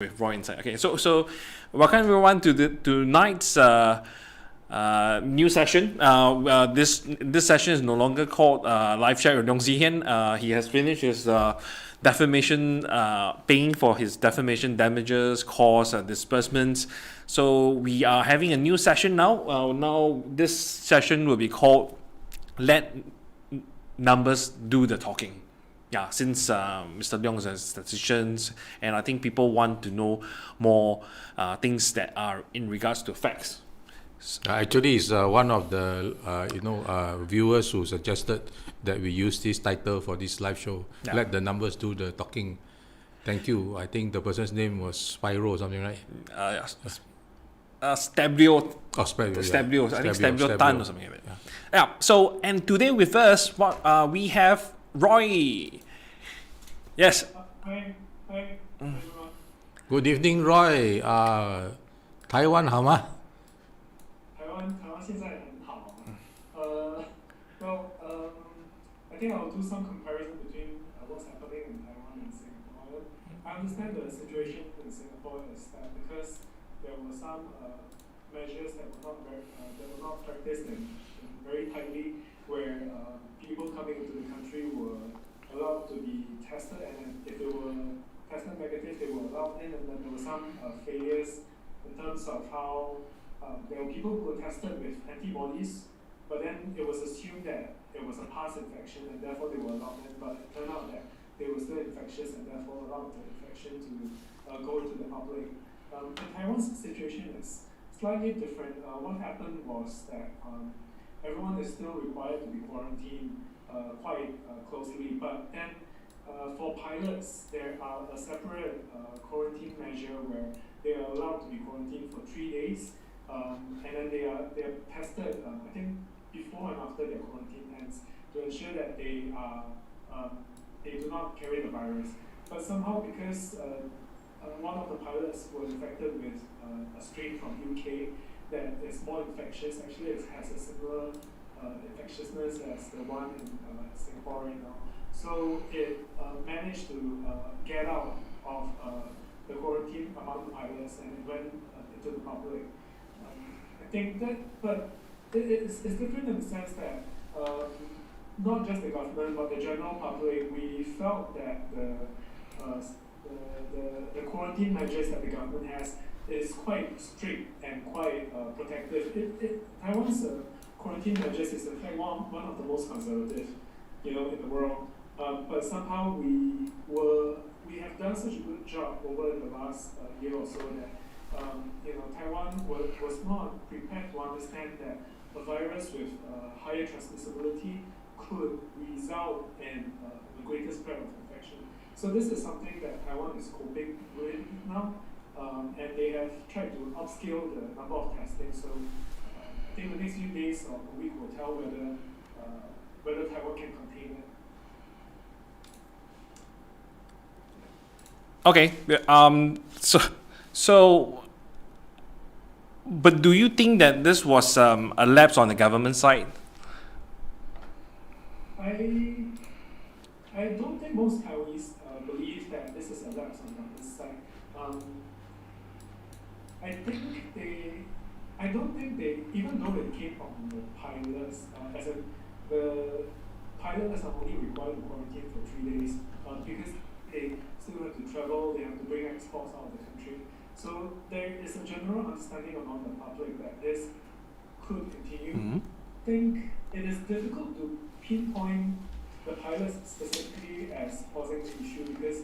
With Roy inside. Okay, so welcome everyone to tonight's new session. This session is no longer called live chat with Dong Zihian. He has finished his defamation, paying for his defamation damages, costs, disbursements. So we are having a new session now. Now this session will be called "Let Numbers Do the Talking." Yeah, since Mr. Leong has statisticians, and I think people want to know more things that are in regards to facts. Actually, it's one of the viewers who suggested that we use this title for this live show. Yeah. Let the numbers do the talking. Thank you. I think the person's name was Spyro or something, right? Stablio. Oh, Stablio. Stablio. I think Stablio Tan or something like that. Yeah. So, and today with us, we have Roy. Yes. Hi. Good evening, Roy. 台湾好吗？台湾现在很好。I think I'll do some comparison between what's happening in Taiwan and Singapore. I understand the situation in Singapore is that because there were some measures that were not practiced and very tightly, where people coming into the country were allowed to be tested, and if they were tested negative, they were allowed in, and then there were some failures in terms of how there were people who were tested with antibodies, but then it was assumed that it was a past infection and therefore they were allowed in, but it turned out that they were still infectious and therefore allowed the infection to go into the public. In Taiwan's situation is slightly different. What happened was that everyone is still required to be quarantined quite closely, but then for pilots, there are a separate quarantine measure where they are allowed to be quarantined for 3 days, and then they are tested, I think, before and after their quarantine ends to ensure that they do not carry the virus. But somehow, because one of the pilots was infected with a strain from UK that is more infectious, actually it has a similar infectiousness as the one in Singapore right now. So it managed to get out of the quarantine among the pilots and it went into the public. I think that, but it's different in the sense that not just the government but the general public, we felt that the quarantine measures that the government has is quite strict and quite protective. Taiwan's quarantine measures is in fact one of the most conservative, in the world. But somehow we have done such a good job over the last year or so that Taiwan was not prepared to understand that a virus with higher transmissibility could result in a greater spread of infection. So this is something that Taiwan is coping with now, and they have tried to upscale the number of testing. So I think the next few days or a week will tell whether Taiwan can contain it. Okay. So, but do you think that this was a lapse on the government side? I don't think most Taiwanese believe that this is a lapse on the government side. I don't think they, even though it came from the pilots, the pilots are only required to quarantine for 3 days because they still have to travel, they have to bring exports out of the country. So there is a general understanding among the public that this could continue. Mm-hmm. I think it is difficult to pinpoint the pilots specifically as causing the issue because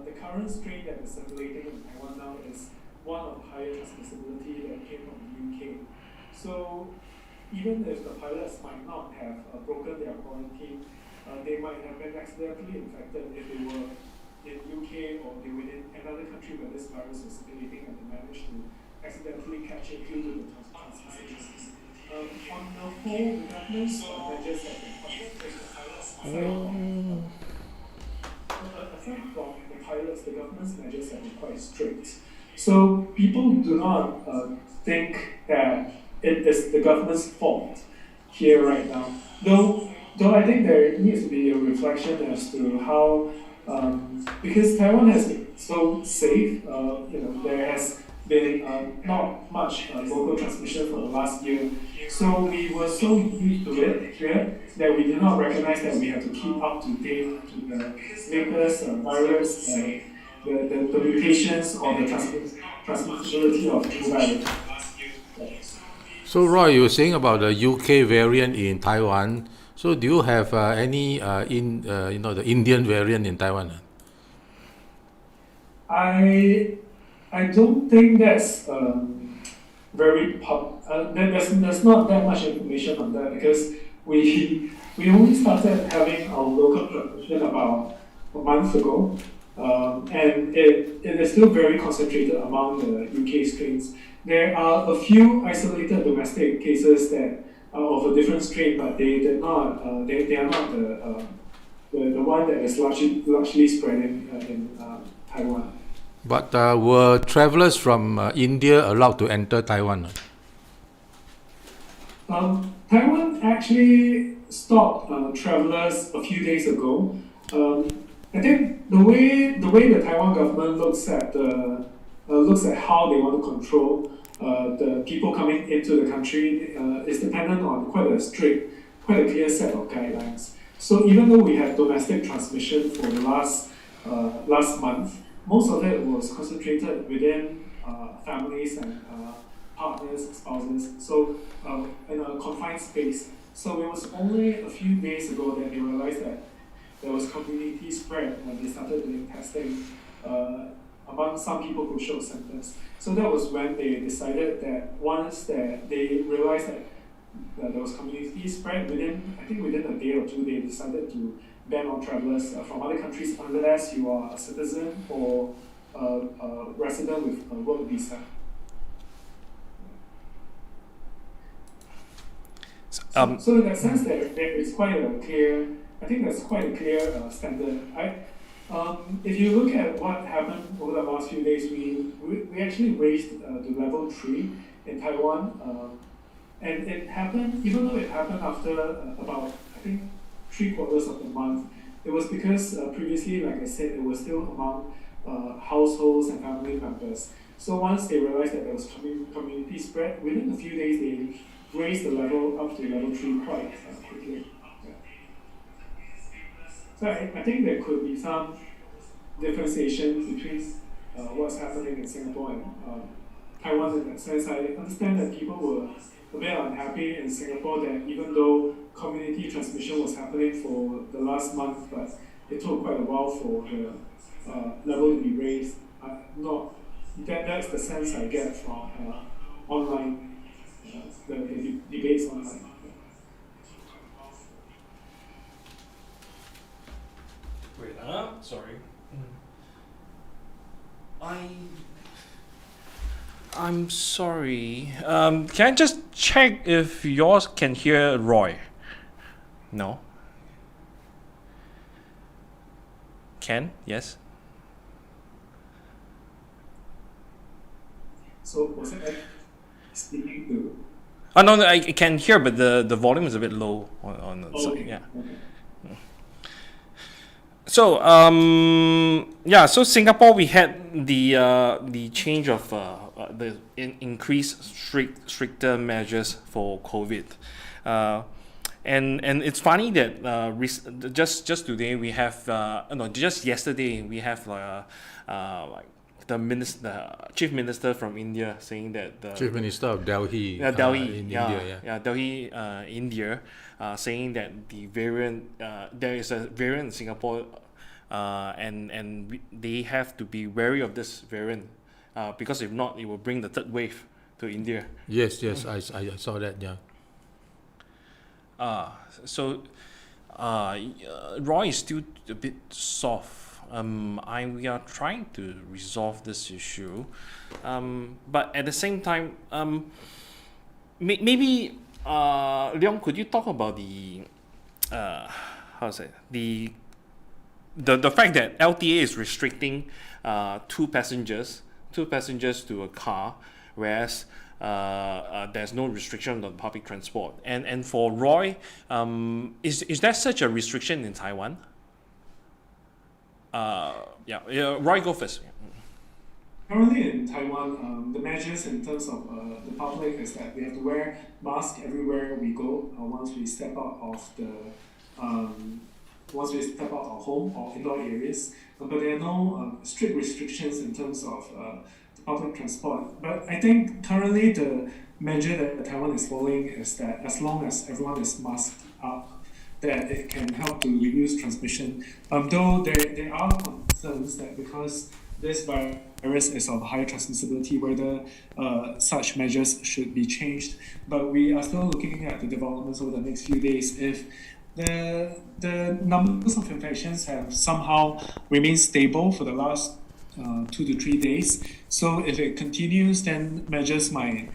the current strain that is circulating in Taiwan now is one of higher transmissibility that came from the UK. So even if the pilots might not have broken their quarantine, they might have been accidentally infected if they were in UK or they were in another country where this virus was circulating and they managed to accidentally catch it due to the transmission. On the whole, the government's measures have been quite strict. Aside from the pilots, the government's measures have been quite strict. So people do not think that it is the government's fault here right now. Though I think there needs to be a reflection as to how because Taiwan has so safe. There has been not much local transmission for the last year. So we were so used to it here that we did not recognize that we have to keep up to date to the latest virus, the mutations or the transmissibility of the virus. So Roy, you were saying about the UK variant in Taiwan. So do you have any the Indian variant in Taiwan? I don't think that's there's not that much information on that because we only started having our local transmission about a month ago, and it is still very concentrated among the UK strains. There are a few isolated domestic cases that are of a different strain, but they are not the one that is largely spreading in Taiwan. But were travelers from India allowed to enter Taiwan? Taiwan actually stopped travelers a few days ago. I think the way the Taiwan government looks at how they want to control the people coming into the country is dependent on quite a clear set of guidelines. So even though we had domestic transmission for the last month, most of it was concentrated within families and partners, spouses, so in a confined space. So it was only a few days ago that they realized that there was community spread when they started doing testing among some people who showed symptoms. So that was when they decided that once that they realized that there was community spread within a day or two, they decided to ban on travelers from other countries unless you are a citizen or a resident with a work visa. So in that sense, there is quite a clear. I think that's quite a clear standard. If you look at what happened over the last few days, we actually raised to level 3 in Taiwan, and it happened even though it happened after about I think 3/4 of the month. It was because previously, like I said, it was still among households and family members. So once they realized that there was community spread, within a few days they raised the level up to level 3 quite quickly. Yeah. So I think there could be some differentiation between what's happening in Singapore and Taiwan in that sense. I understand that people were a bit unhappy in Singapore that even though community transmission was happening for the last month, but it took quite a while for the level to be raised. That's the sense I get from online, the debates online. Wait, sorry. I'm sorry. Can I just check if yours can hear Roy? No. Can? Yes. So was it speaking to? Oh no, I can hear, but the volume is a bit low on the side. Okay. Yeah. Okay. So so Singapore we had the change of the increased stricter measures for COVID, and it's funny that just today we have just yesterday we have like the chief minister from India saying that the Chief Minister of Delhi, Delhi in India, Delhi, India, saying that the variant there is a variant in Singapore, and they have to be wary of this variant, because if not, it will bring the third wave to India. Yes, I saw that. Yeah. So Roy is still a bit soft. We are trying to resolve this issue, but at the same time, maybe Leong, could you talk about the the fact that LTA is restricting two passengers to a car, whereas there's no restriction on public transport. And for Roy, is there such a restriction in Taiwan? Roy, go first. Currently in Taiwan, the measures in terms of the public is that we have to wear masks everywhere we go once we step out of the once we step out of home or indoor areas. But there are no strict restrictions in terms of the public transport. But I think currently the measure that Taiwan is following is that as long as everyone is masked up, that it can help to reduce transmission. Though there are concerns that because this virus is of higher transmissibility, whether such measures should be changed. But we are still looking at the developments over the next few days. If the numbers of infections have somehow remained stable for the last 2 to 3 days, so if it continues, then measures might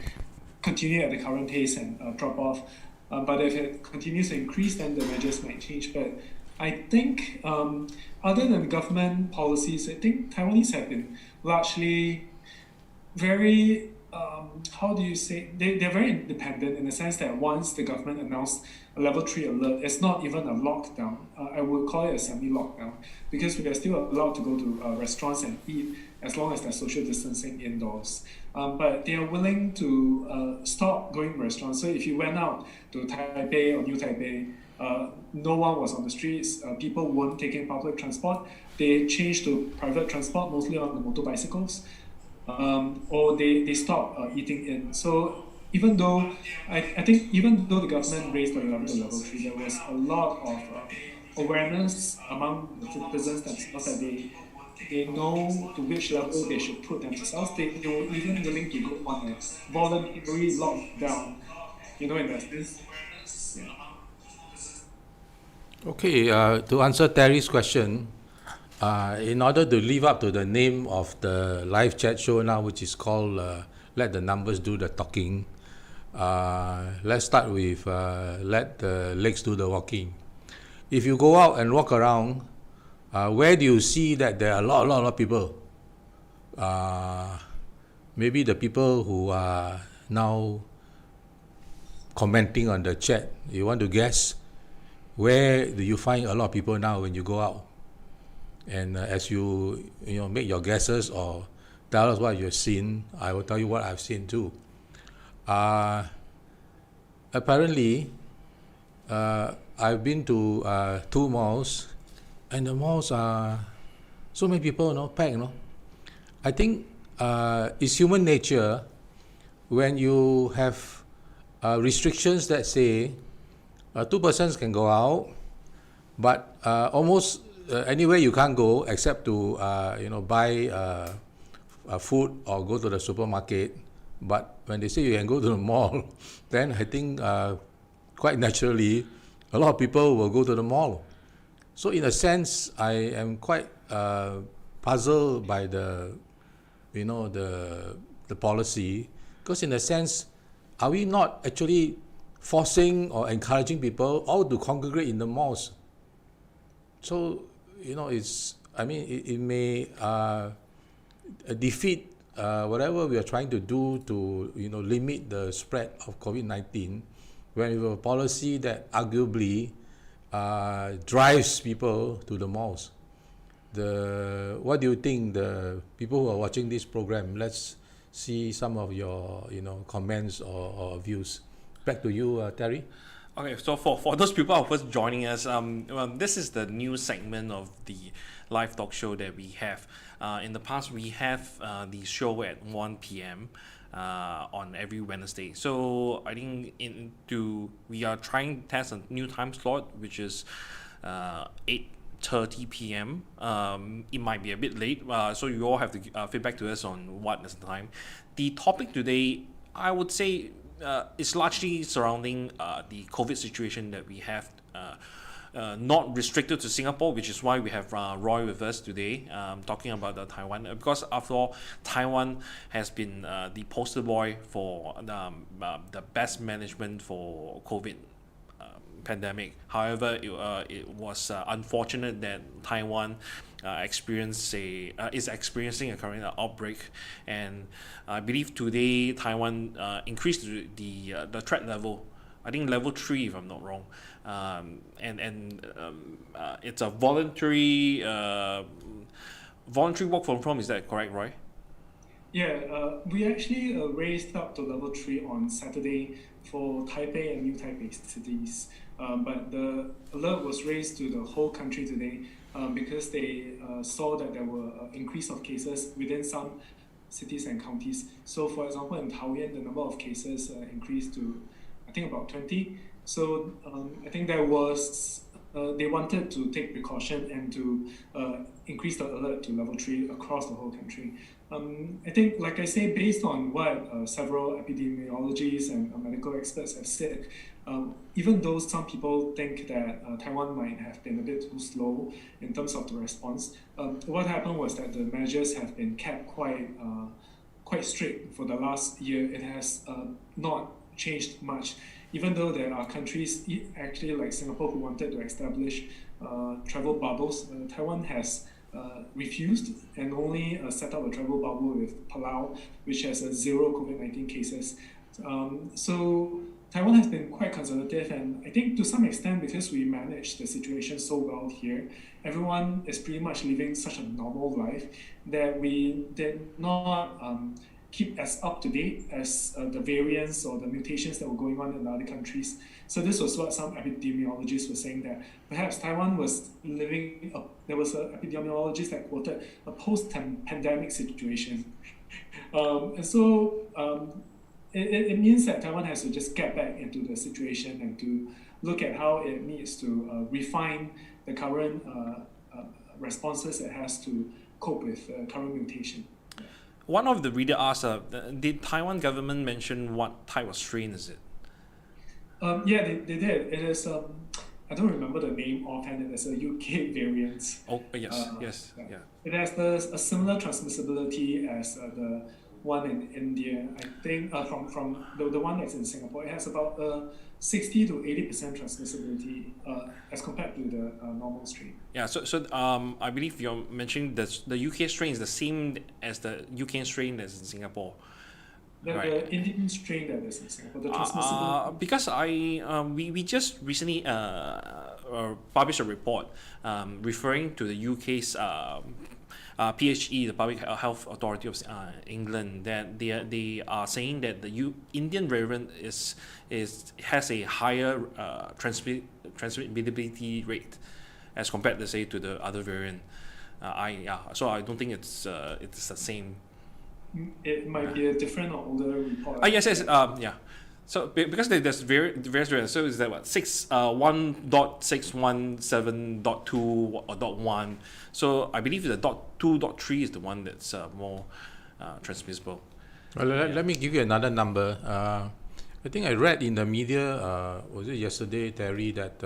continue at the current pace and drop off. But if it continues to increase, then the measures might change. But I think, other than government policies, I think Taiwanese have been largely very, how do you say, they're very independent in the sense that once the government announced a level 3 alert, it's not even a lockdown. I would call it a semi-lockdown because we are still allowed to go to restaurants and eat as long as there's social distancing indoors. But they are willing to stop going to restaurants. So if you went out to Taipei or New Taipei, no one was on the streets, people weren't taking public transport. They changed to private transport, mostly on the motorbicycles, or they stopped eating in. So even though, I think even though the government raised the level to level 3, there was a lot of awareness among the citizens themselves that they know to which level they should put themselves. They were even willing to go on a voluntary lockdown, in that sense. Yeah. Okay, to answer Terry's question, in order to live up to the name of the live chat show now, which is called Let the Numbers Do the Talking, let's start with let the legs do the walking. If you go out and walk around, where do you see that there are a lot of people? Maybe the people who are now commenting on the chat, you want to guess? Where do you find a lot of people now when you go out? And as you make your guesses or tell us what you've seen, I will tell you what I've seen too. Apparently, I've been to 2 malls, and the malls are so many people, packed. I think it's human nature when you have restrictions that say 2 persons can go out, but almost anywhere you can't go except to buy food or go to the supermarket. But when they say you can go to the mall, then I think quite naturally a lot of people will go to the mall. So in a sense, I am quite puzzled by the policy, because in a sense, are we not actually forcing or encouraging people all to congregate in the malls? So it may defeat whatever we are trying to do to limit the spread of COVID-19 when we have a policy that arguably drives people to the malls. What do you think, the people who are watching this program? Let's see some of your comments or views. Back to you, Terry. Okay, so for those people who are first joining us, this is the new segment of the live talk show that we have. In the past, we have the show at 1 p.m. On every Wednesday. So I think we are trying to test a new time slot, which is 8:30 p.m. It might be a bit late, so you all have to feedback to us on what is the time. The topic today, I would say, is largely surrounding the COVID situation that we have, not restricted to Singapore, which is why we have Roy with us today, talking about the Taiwan. Because after all, Taiwan has been the poster boy for the best management for COVID pandemic. However, it was unfortunate that Taiwan is experiencing a current outbreak, and I believe today Taiwan increased the threat level I think level 3 if I'm not wrong, it's a voluntary work from home. Is that correct, Roy? Yeah, we actually raised up to level 3 on Saturday for Taipei and New Taipei cities. But the alert was raised to the whole country today because they saw that there were increase of cases within some cities and counties. So, for example, in Taoyuan, the number of cases increased to, I think, about 20. So, I think there was they wanted to take precaution and to increase the alert to level 3 across the whole country. I think, like I say, based on what several epidemiologists and medical experts have said, even though some people think that Taiwan might have been a bit too slow in terms of the response, what happened was that the measures have been kept quite strict for the last year. It has not changed much, even though there are countries, actually like Singapore, who wanted to establish travel bubbles. Taiwan has refused and only set up a travel bubble with Palau, which has 0 COVID-19 cases. So Taiwan has been quite conservative, and I think to some extent because we managed the situation so well here, everyone is pretty much living such a normal life that we did not keep as up to date as the variants or the mutations that were going on in other countries. So this was what some epidemiologists were saying, that perhaps Taiwan was living, there was an epidemiologist that quoted a post-pandemic situation. It means that Taiwan has to just get back into the situation and to look at how it needs to refine the current responses it has to cope with current mutation. One of the reader asked, did Taiwan government mention what type of strain is it? Yeah, they did. It is, I don't remember the name offhand. It is a UK variant. Oh, yes. Yeah. It has a similar transmissibility as the one in India. I think from the one that's in Singapore, it has about 60 to 80% transmissibility as compared to the normal strain. Yeah, so I believe you're mentioning the UK strain is the same as the UK strain that's in Singapore. The Indian strain that is in Singapore, the transmissibility. Because we just recently published a report referring to the UK's PHE, the Public Health Authority of England, that they are saying that the Indian variant has a higher transmissibility rate as compared to, say, to the other variant. So I don't think it's the same. It might be a different or older report. Yes. Yeah. So because there's various variants, so is that what 1.617.2 or .1? So I believe the .2.3 is the one that's more transmissible. Well, let me give you another number. I think I read in the media, was it yesterday, Terry, that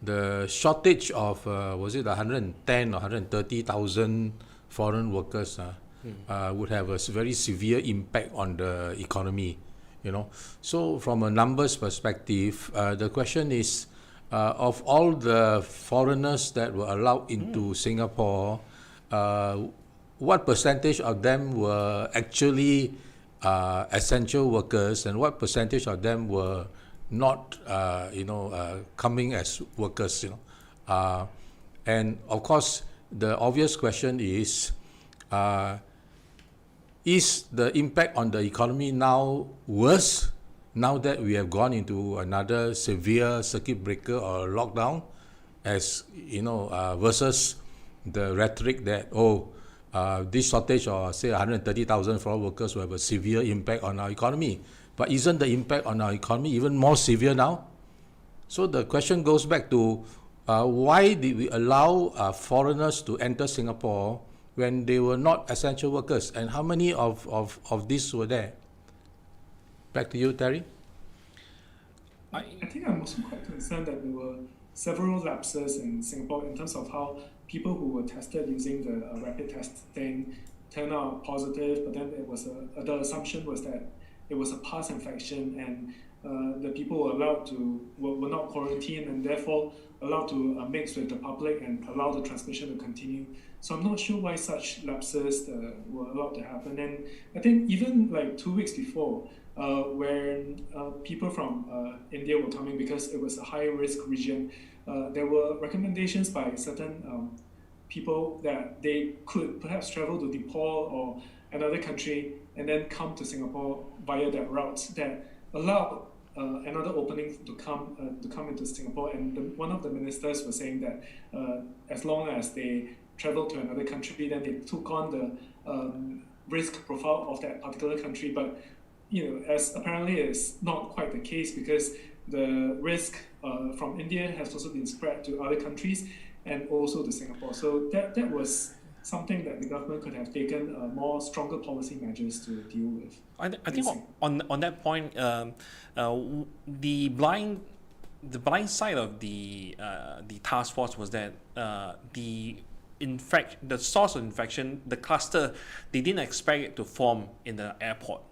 the shortage of was it 110 or 130,000 foreign workers would have a very severe impact on the economy. So from a numbers perspective, the question is, of all the foreigners that were allowed into Singapore, what percentage of them were actually essential workers, and what percentage of them were not, coming as workers? And of course, the obvious question is the impact on the economy now worse now that we have gone into another severe circuit breaker or lockdown, as versus the rhetoric that this shortage of say 130,000 foreign workers will have a severe impact on our economy? But isn't the impact on our economy even more severe now? So the question goes back to why did we allow foreigners to enter Singapore when they were not essential workers, and how many of these were there? Back to you, Terry. I think I'm also quite concerned that there were several lapses in Singapore in terms of how people who were tested using the rapid testing turned out positive, but then the assumption was that it was a past infection, and the people were not quarantined, and therefore allowed to mix with the public and allow the transmission to continue. So I'm not sure why such lapses were allowed to happen. And I think even like 2 weeks before, when people from India were coming, because it was a high risk region, there were recommendations by certain people that they could perhaps travel to Nepal or another country and then come to Singapore via that route that allowed another opening to come into Singapore. And one of the ministers was saying that as long as they travel to another country, then they took on the risk profile of that particular country. But as apparently it's not quite the case, because the risk from India has also been spread to other countries and also to Singapore. So that was something that the government could have taken more stronger policy measures to deal with. I think on that point, the blind side of the task force was that the source of infection, the cluster, they didn't expect it to form in the airport.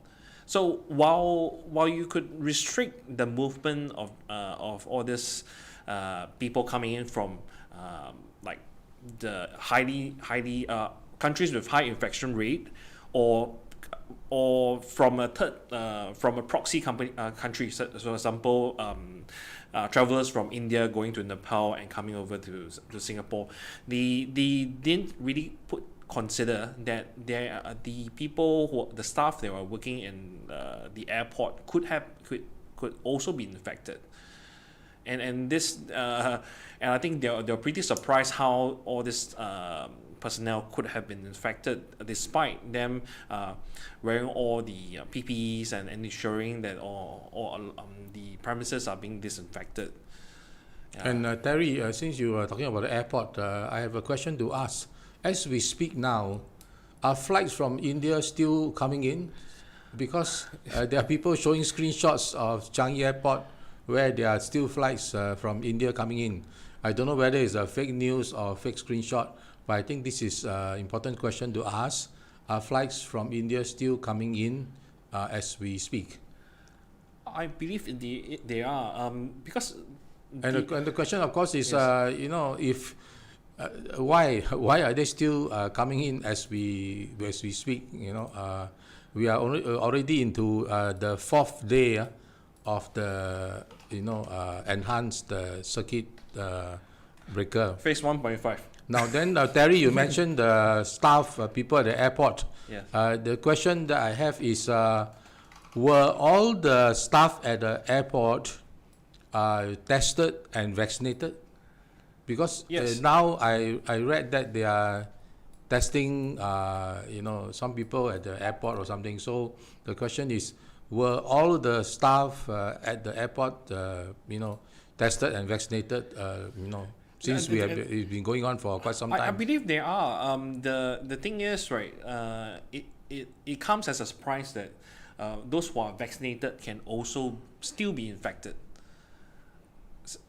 So while you could restrict the movement of all this people coming in from like the highly countries with high infection rate, or from a proxy country, so for example, travelers from India going to Nepal and coming over to Singapore, they didn't really consider that the people the staff that were working in the airport could also be infected. And this and I think they're pretty surprised how all this personnel could have been infected, despite them wearing all the PPEs and ensuring that all the premises are being disinfected. And Terry, since you are talking about the airport, I have a question to ask. As we speak now, are flights from India still coming in? Because there are people showing screenshots of Changi Airport where there are still flights from India coming in. I don't know whether it's a fake news or fake screenshot, but I think this is an important question to ask. Are flights from India still coming in as we speak? I believe they are, because... And the question, of course, is, yes. If why are they still coming in as we speak? We are already into the 4th day of the enhanced circuit breaker. Phase 1.5. Now then, Terry, you mentioned the staff, people at the airport. Yes. The question that I have is, were all the staff at the airport tested and vaccinated? Because yes. Now I read that they are testing, some people at the airport or something. So the question is, were all the staff at the airport, tested and vaccinated? Since it's been going on for quite some time. I believe they are. The thing is, right? It comes as a surprise that those who are vaccinated can also still be infected.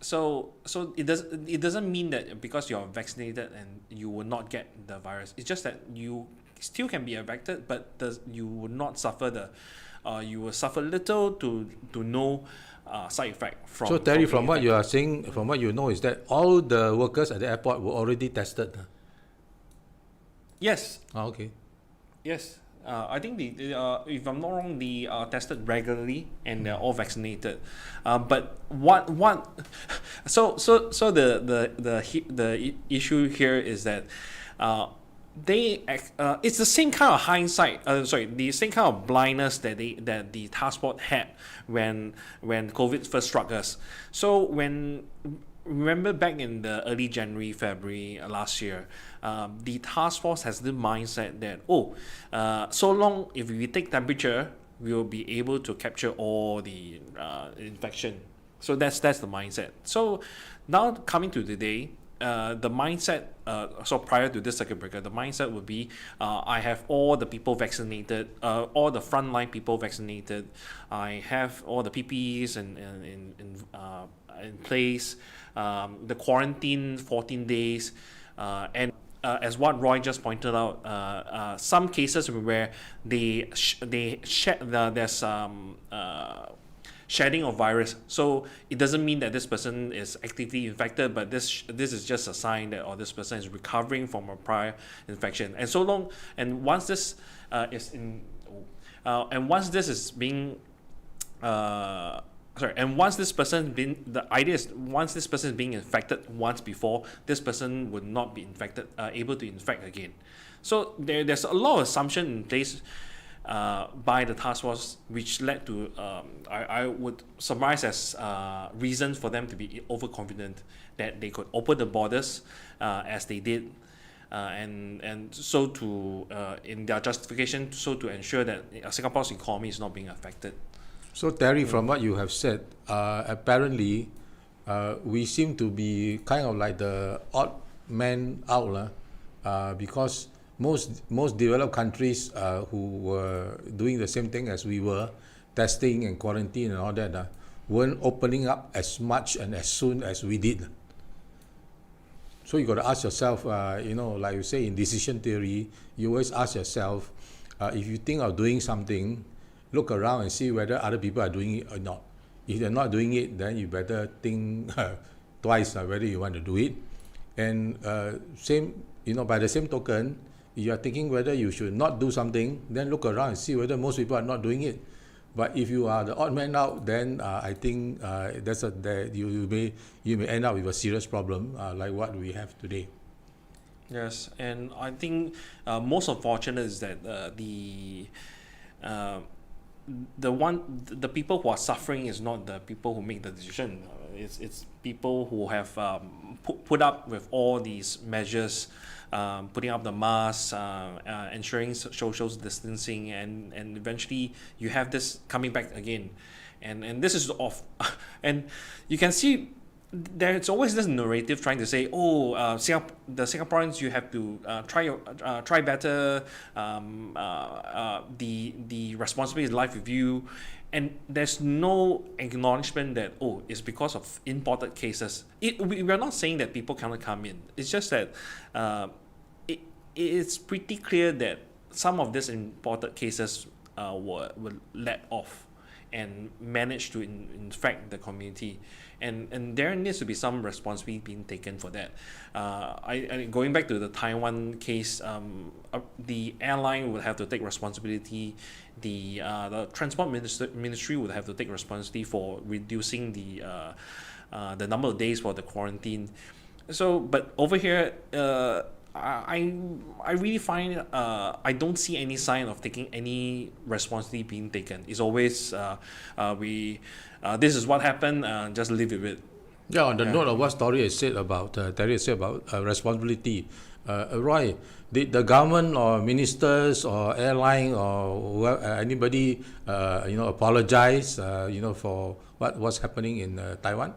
So it doesn't mean that because you're vaccinated and you will not get the virus. It's just that you still can be affected, but you will not suffer you will suffer little to no side effect from. So Terry, from what you are saying, from what you know, is that all the workers at the airport were already tested? Yes. Oh, okay. Yes. I think if I'm not wrong, they are tested regularly and they're all vaccinated. But the issue here is that it's the same kind of hindsight. The same kind of blindness that the task force had when COVID first struck us. So remember back in the early January, February last year, the task force has the mindset that so long if we take temperature, we will be able to capture all the infection. So that's the mindset. So now coming to today, the mindset, so prior to this circuit breaker, the mindset would be, I have all the people vaccinated, all the frontline people vaccinated. I have all the PPEs in place, the quarantine 14 days, and as what Roy just pointed out, some cases where there's shedding of virus. So it doesn't mean that this person is actively infected, but this is just a sign that this person is recovering from a prior infection. And so long, and once this is in, and once this is being and once this person been, the idea is once this person is being infected once before, this person would not be able to infect again. So there's a lot of assumption in place by the task force, which led to I would summarize as reasons for them to be overconfident that they could open the borders as they did, and so to in their justification, so to ensure that Singapore's economy is not being affected. So Terry, from what you have said, apparently we seem to be kind of like the odd man out, because most developed countries who were doing the same thing as we were, testing and quarantine and all that, weren't opening up as much and as soon as we did. So you got to ask yourself, like you say in decision theory, you always ask yourself, if you think of doing something, look around and see whether other people are doing it or not. If they're not doing it, then you better think twice whether you want to do it. And by the same token, if you are thinking whether you should not do something, then look around and see whether most people are not doing it. But if you are the odd man out, then I think you may end up with a serious problem like what we have today. Yes, and I think most unfortunate is that the people who are suffering is not the people who make the decision. It's people who have put up with all these measures, putting up the masks, ensuring social distancing, and eventually you have this coming back again, and this is off, and you can see there's always this narrative trying to say, the Singaporeans, you have to try better. The responsibility lies with you, and there's no acknowledgement that it's because of imported cases. We're not saying that people cannot come in. It's just that it's pretty clear that some of these imported cases were let off and managed to infect the community, and there needs to be some responsibility being taken for that. I going back to the Taiwan case, the airline would have to take responsibility. The transport ministry would have to take responsibility for reducing the number of days for the quarantine. So, but over here, I really find I don't see any sign of taking any responsibility being taken. It's always this is what happened, just live with it. Yeah, on the note of what Terry said about responsibility, Roy, did the government or ministers or airline or anybody apologize for what was happening in Taiwan?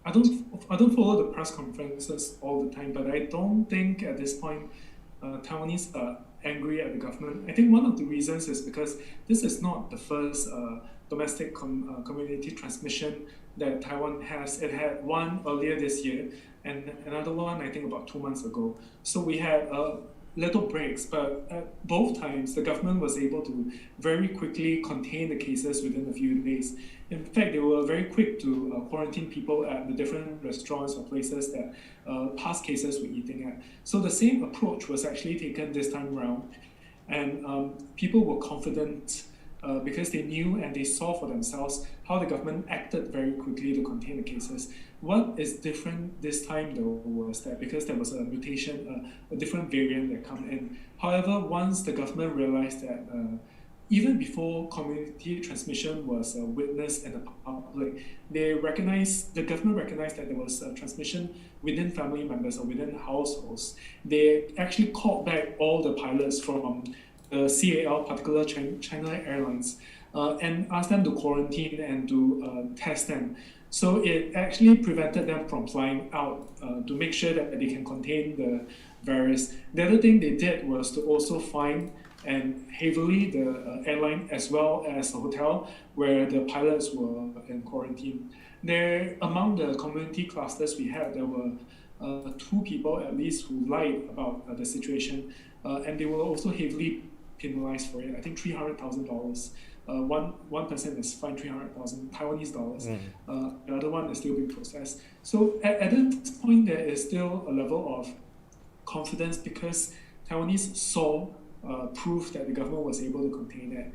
I don't follow the press conferences all the time, but I don't think at this point Taiwanese are angry at the government. I think one of the reasons is because this is not the first domestic community transmission that Taiwan has. It had one earlier this year and another one I think about 2 months ago. So we had little breaks, but at both times the government was able to very quickly contain the cases within a few days. In fact, they were very quick to quarantine people at the different restaurants or places that past cases were eating at. So the same approach was actually taken this time around, and people were confident because they knew and they saw for themselves how the government acted very quickly to contain the cases. What is different this time though was that because there was a mutation, a different variant that came in. However, once the government realized that even before community transmission was witnessed in the public, the government recognized that there was transmission within family members or within households. They actually called back all the pilots from the CAL, particular China Airlines, and asked them to quarantine and to test them. So it actually prevented them from flying out to make sure that they can contain the virus. The other thing they did was to also fine and heavily the airline as well as the hotel where the pilots were in quarantine. Among the community clusters we had, there were two people at least who lied about the situation, and they were also heavily penalized for it. I think $300,000. One person is fined 300,000 Taiwanese dollars. The other one is still being processed. So at this point, there is still a level of confidence because Taiwanese saw proof that the government was able to contain it.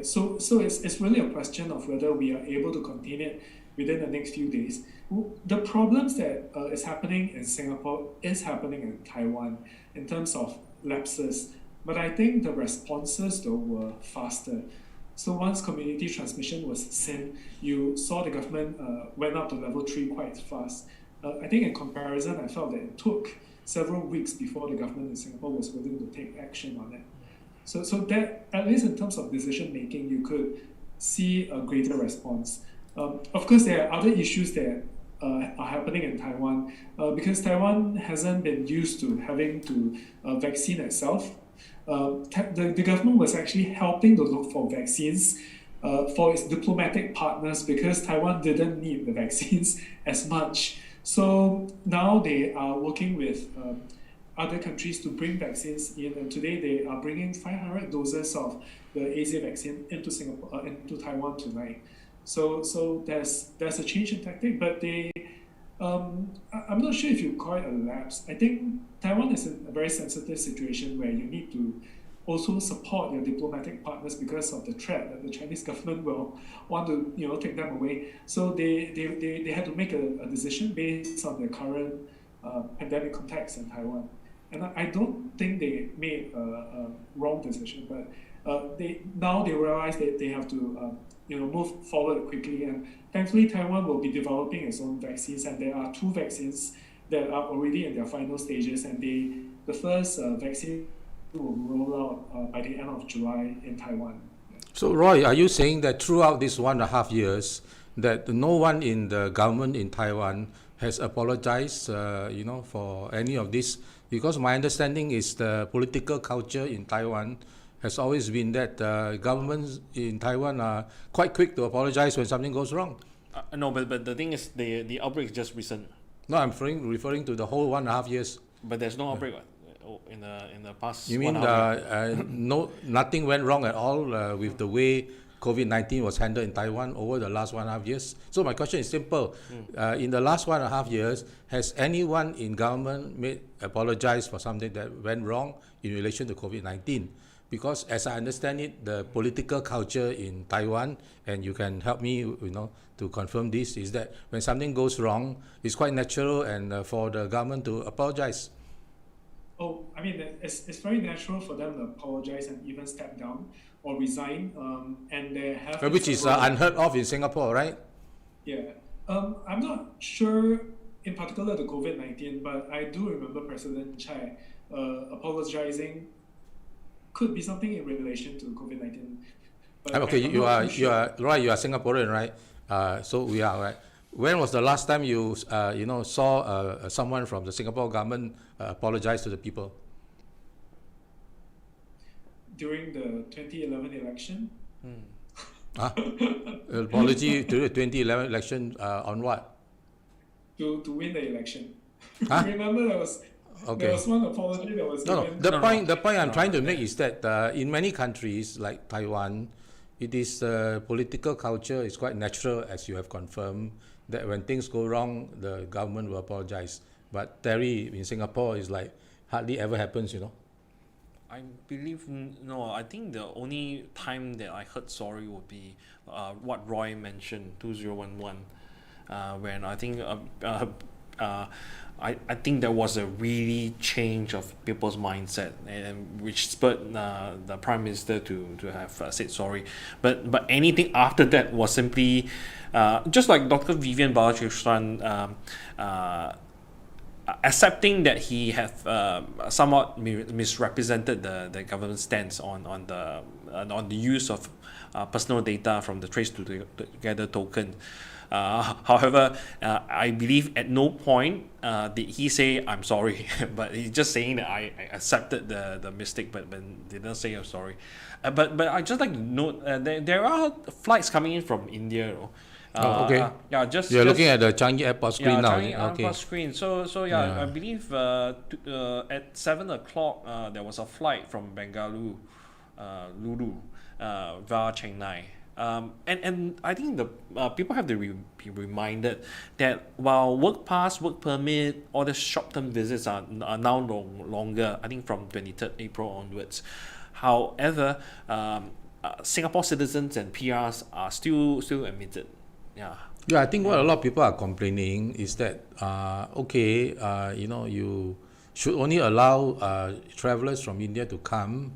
So it's really a question of whether we are able to contain it within the next few days. The problems that is happening in Singapore is happening in Taiwan in terms of lapses, but I think the responses though were faster. So once community transmission was seen, you saw the government went up to level 3 quite fast. I think in comparison, I felt that it took several weeks before the government in Singapore was willing to take action on it. So that, at least in terms of decision making, you could see a greater response. Of course, there are other issues that are happening in Taiwan because Taiwan hasn't been used to having to vaccine itself. The government was actually helping to look for vaccines for its diplomatic partners because Taiwan didn't need the vaccines as much. So now they are working with other countries to bring vaccines in, and today they are bringing 500 doses of the AZ vaccine into Singapore, into Taiwan tonight. So there's a change in tactic, but I'm not sure if you call it a lapse. I think Taiwan is in a very sensitive situation where you need to also support your diplomatic partners because of the threat that the Chinese government will want to take them away. So they had to make a decision based on the current pandemic context in Taiwan. And I don't think they made a wrong decision, but they realize that they have to move forward quickly. And thankfully, Taiwan will be developing its own vaccines, and there are 2 vaccines that are already in their final stages, and the first vaccine will roll out by the end of July in Taiwan. So, Roy, are you saying that throughout these 1.5 years, that no one in the government in Taiwan has apologized, for any of this? Because my understanding is the political culture in Taiwan has always been that governments in Taiwan are quite quick to apologize when something goes wrong. No, but the thing is, the outbreak is just recent. No, I'm referring to the whole 1.5 years. But there's no outbreak in the past. You mean nothing went wrong at all with the way COVID-19 was handled in Taiwan over the last 1.5 years? So my question is simple. In the last 1.5 years, has anyone in government apologize for something that went wrong in relation to COVID-19? Because as I understand it, the political culture in Taiwan, and you can help me, to confirm this, is that when something goes wrong, it's quite natural and for the government to apologize. Oh, I mean, it's very natural for them to apologize and even step down or resign. And they have which is unheard of in Singapore, right? Yeah. I'm not sure in particular the COVID-19, but I do remember President Chai apologizing. Could be something in relation to COVID-19. Okay, you are right. You are Singaporean, right? So we are, right? When was the last time you saw someone from the Singapore government apologize to the people? During the 2011 election. Apology to the 2011 election on what? To win the election. Huh? Remember there was one apology that was given. The point I'm trying to make is that in many countries like Taiwan, it is political culture is quite natural, as you have confirmed, that when things go wrong, the government will apologize. But Terry, in Singapore, is like hardly ever happens, I believe no. I think the only time that I heard sorry would be what Roy mentioned, 2011, when I think I think there was a really change of people's mindset, and which spurred the Prime Minister to have said sorry. But anything after that was simply just like Dr. Vivian Balakrishnan accepting that he had somewhat misrepresented the government stance on the use of personal data from the Trace Together token. However, I believe at no point did he say I'm sorry, but he's just saying that I accepted the mistake, but didn't say I'm sorry. But I just like to note there are flights coming in from India, Okay. Yeah, just You're just, looking at the Changi Airport screen now. Changi Okay. Airport screen. So yeah, Yeah. I believe at 7 o'clock there was a flight from Bengaluru, Lulu, via Chennai. And I think the people have to be reminded that while work pass, work permit, all the short-term visits are now no longer. I think from 23rd April onwards. However, Singapore citizens and PRs are still admitted. Yeah. Yeah, I think what a lot of people are complaining is that, you should only allow travelers from India to come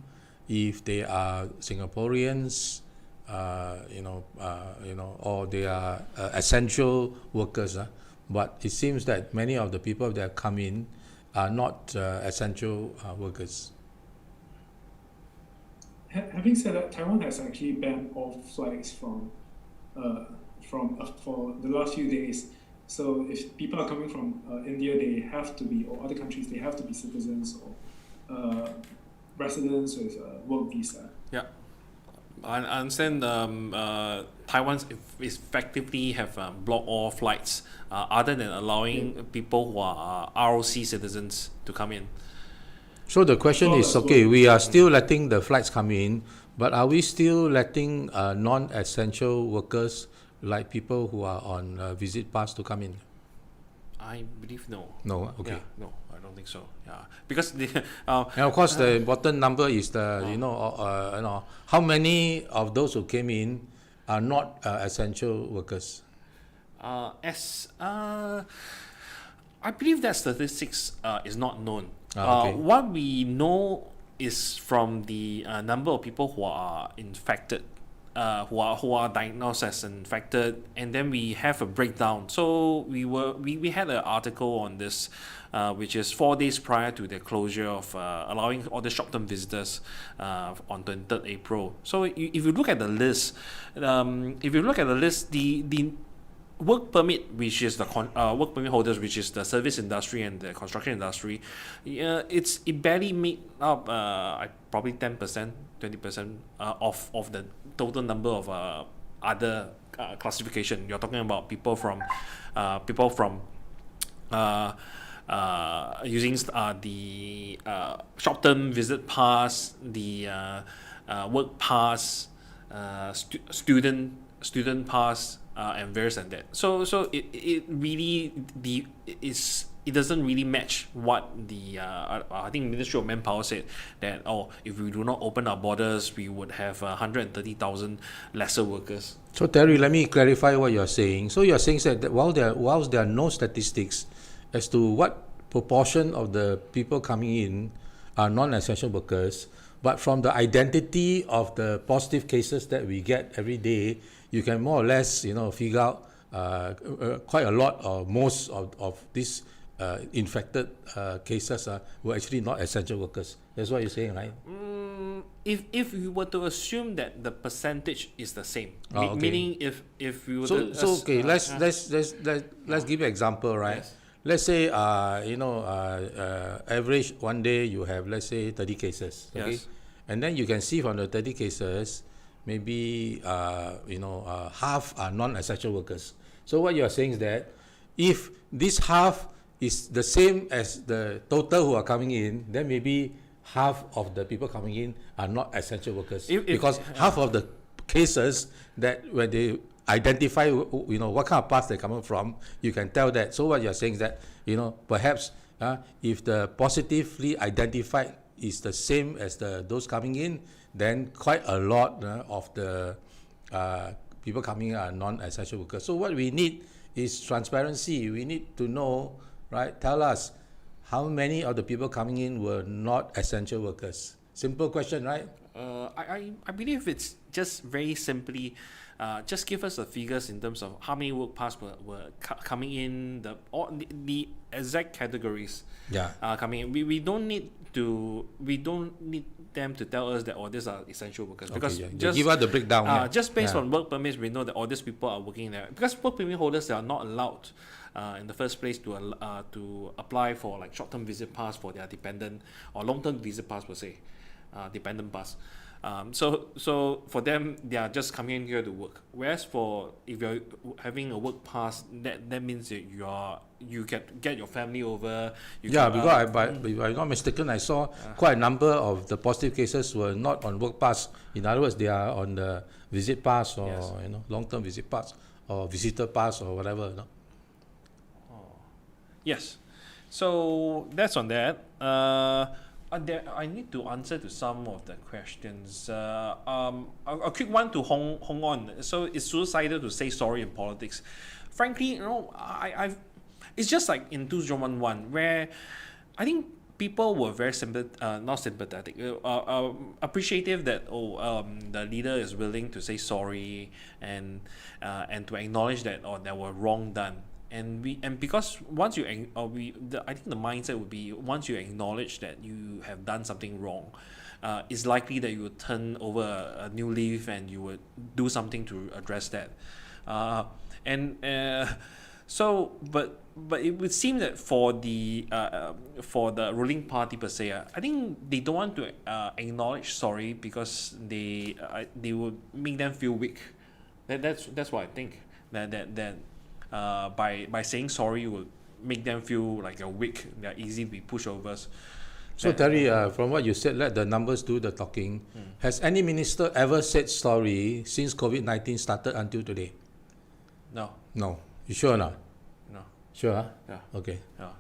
if they are Singaporeans, or they are essential workers. But it seems that many of the people that come in are not essential workers. Having said that, Taiwan has actually banned all flights for the last few days. So if people are coming from India, they have to be, or other countries, they have to be citizens or residents with a work visa. Yeah. I understand Taiwan effectively have blocked all flights other than allowing people who are ROC citizens to come in. So the question is, okay, we are still letting the flights come in, but are we still letting non-essential workers like people who are on visit pass to come in? I believe no. No, okay. Yeah, no, I don't think so. Yeah, because the And of course, the important number is how many of those who came in are not essential workers. I believe that statistics is not known. Okay. What we know is from the number of people who are infected, who are diagnosed as infected, and then we have a breakdown. So we had an article on this, which is 4 days prior to the closure of allowing all the short-term visitors on 23rd April. So if you look at the list, the work permit, which is the work permit holders, which is the service industry and the construction industry, it barely made up probably 10%, 20% of the total number of other classification. You're talking about people from using the short-term visit pass, the work pass, student pass, and various and that. So it really it doesn't really match what the I think Ministry of Manpower said that if we do not open our borders, we would have 130,000 lesser workers. So Terry, let me clarify what you're saying. So you're saying that whilst there are no statistics as to what proportion of the people coming in are non-essential workers, but from the identity of the positive cases that we get every day, you can more or less figure out quite a lot or most of these infected cases were actually not essential workers. That's what you're saying, right? If we were to assume that the percentage is the same, okay. Meaning if we were let's give an example, right? Yes. Let's say average one day you have, let's say, 30 cases, okay? Yes. And then you can see from the 30 cases, maybe half are non-essential workers. So what you are saying is that if this half is the same as the total who are coming in, then maybe half of the people coming in are not essential workers, because half of the cases that when they identify what kind of path they're coming from, you can tell that. So what you're saying is that perhaps if the positively identified is the same as those coming in, then quite a lot of the people coming in are non-essential workers. So what we need is transparency. We need to know, right? Tell us how many of the people coming in were not essential workers. Simple question, right? I believe it's just very simply, just give us the figures in terms of how many work pass were coming in, the exact categories. Yeah. Coming in. We don't need them to tell us that these are essential workers, because just give us the breakdown. Just based on work permits, we know that all these people are working there, because work permit holders, they are not allowed in the first place to apply for like short-term visit pass for their dependent or long-term visit pass per se, dependent pass. So for them, they are just coming in here to work. Whereas if you're having a work pass, that means that you get your family over. Yeah, because if I'm not mistaken, I saw quite a number of the positive cases were not on work pass. In other words, they are on the visit pass or Yes. long-term visit pass or visitor pass or whatever. Yes. So that's on that. I need to answer to some of the questions. A quick one to Hong On. So it's suicidal to say sorry in politics. Frankly, it's just like in 2011 where I think people were very not sympathetic, appreciative that the leader is willing to say sorry and to acknowledge that there were wrong done. And because once I think the mindset would be once you acknowledge that you have done something wrong, it's likely that you would turn over a new leaf and you would do something to address that. But it would seem that for the ruling party per se, I think they don't want to acknowledge sorry because they would make them feel weak. That's what I think. That by saying sorry will make them feel like you're weak. They're easy to be pushovers. So Terry, from what you said, let the numbers do the talking. Has any minister ever said sorry since COVID-19 started until today? No. No. You sure or not? No. Sure, huh? Yeah. Okay. No.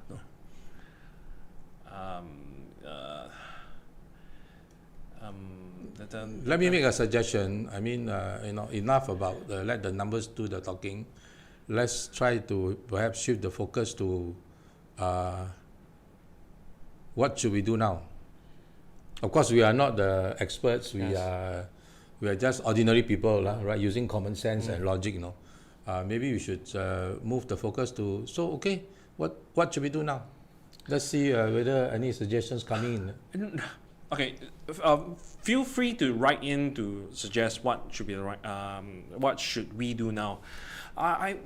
Let me make a suggestion. I mean, enough about let the numbers do the talking. Let's try to perhaps shift the focus to what should we do now? Of course, we are not the experts. We are just ordinary people, right? Using common sense and logic, maybe we should move the focus to. So, okay, what should we do now? Let's see whether any suggestions coming in. Okay, feel free to write in to suggest what should be the right. What should we do now? I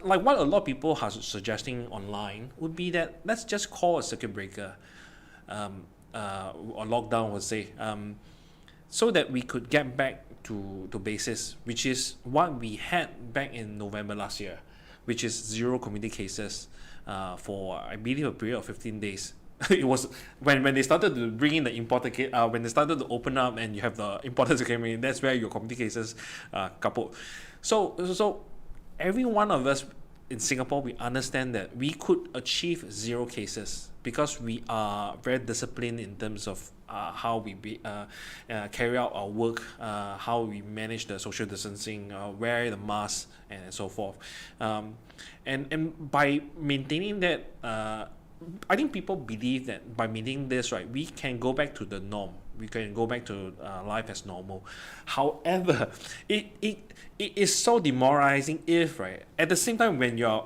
like what a lot of people are suggesting online would be that let's just call a circuit breaker, or lockdown, would say, so that we could get back to basis, which is what we had back in November last year, which is 0 community cases for I believe a period of 15 days. It was when they started to bring in the imported case, when they started to open up and you have the importers coming in, that's where your community cases coupled. So every one of us in Singapore, we understand that we could achieve 0 cases because we are very disciplined in terms of how we carry out our work, how we manage the social distancing, wear the mask, and so forth. And by maintaining that, I think people believe that by maintaining this, right, we can go back to the norm. We can go back to life as normal. However, it is so demoralizing if, right, at the same time when you're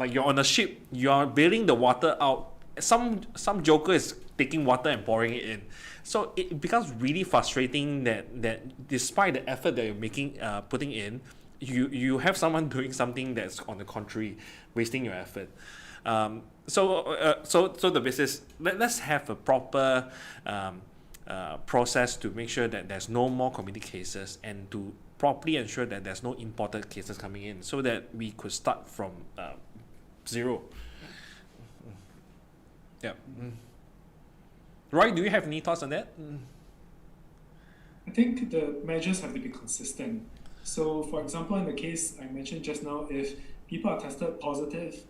you're on a ship, you're bailing the water out. Some joker is taking water and pouring it in. So it becomes really frustrating that despite the effort that you're making, putting in, you have someone doing something that's on the contrary, wasting your effort. So the basis, let's have a proper process to make sure that there's no more community cases and to properly ensure that there's no imported cases coming in so that we could start from 0. Yeah. Roy, do you have any thoughts on that? I think the measures have to be consistent. So, for example, in the case I mentioned just now, if people are tested positive,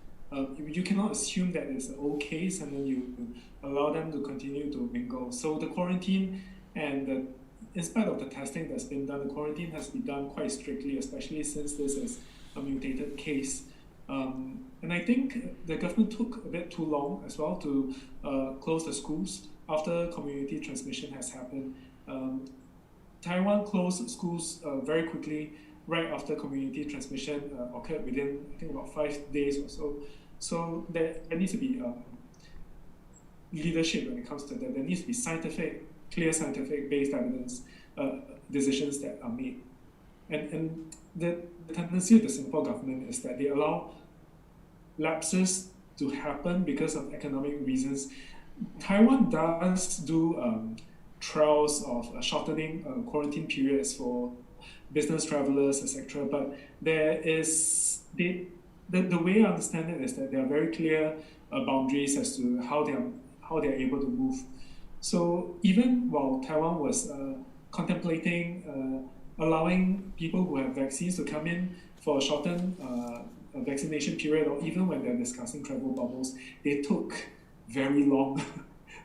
you cannot assume that it's an old case and then you allow them to continue to mingle. So the quarantine and in spite of the testing that's been done, the quarantine has been done quite strictly, especially since this is a mutated case. And I think the government took a bit too long as well to close the schools after community transmission has happened. Taiwan closed schools very quickly right after community transmission occurred within, I think, about 5 days or so. So there needs to be leadership when it comes to that. There needs to be clear scientific-based evidence decisions that are made. And the tendency of the Singapore government is that they allow lapses to happen because of economic reasons. Taiwan does do trials of shortening quarantine periods for business travelers, etc. But there is the way I understand it is that there are very clear boundaries as to how they are able to move. So even while Taiwan was contemplating allowing people who have vaccines to come in for a shortened vaccination period, or even when they're discussing travel bubbles, they took very long.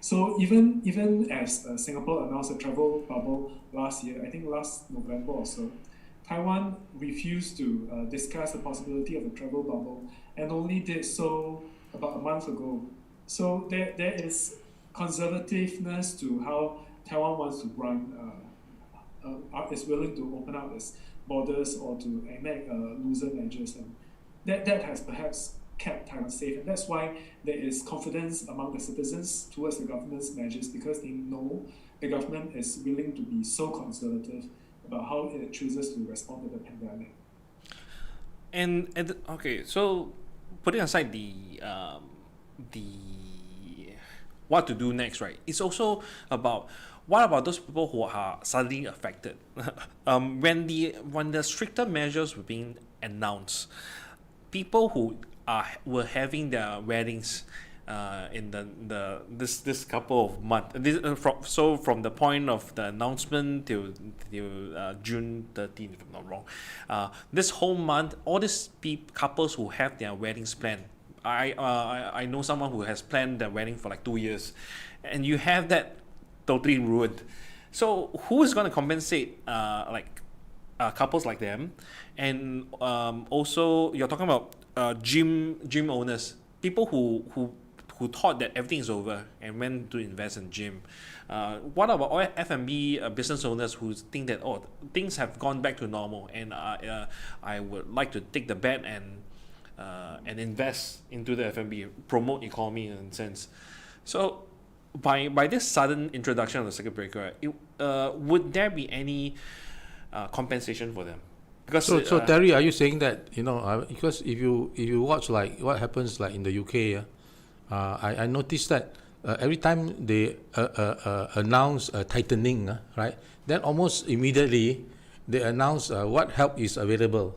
So even as Singapore announced a travel bubble last year, I think last November or so, Taiwan refused to discuss the possibility of a travel bubble and only did so about a month ago. So there is conservativeness to how Taiwan wants to run, is willing to open up its borders or to enact looser measures, and that has perhaps kept Taiwan safe, and that's why there is confidence among the citizens towards the government's measures, because they know the government is willing to be so conservative about how it chooses to respond to the pandemic. And okay, so putting aside the what to do next, right? It's also about what about those people who are suddenly affected? When the stricter measures were being announced, people who were having their weddings in this couple of months. From the point of the announcement till June 13th, if I'm not wrong, this whole month, all these couples who have their weddings planned. I know someone who has planned their wedding for like 2 years, and you have that totally ruined. So who is going to compensate couples like them? And also you're talking about gym owners, people who thought that everything is over and went to invest in gym. What about all F&B business owners who think that things have gone back to normal, and I would like to take the bet and invest into the F&B, promote economy in a sense. So by this sudden introduction of the circuit breaker, would there be any compensation for them? Because so Terry, are you saying that because if you watch like what happens like in the UK, I noticed that every time they announce a tightening, right, then almost immediately they announce what help is available,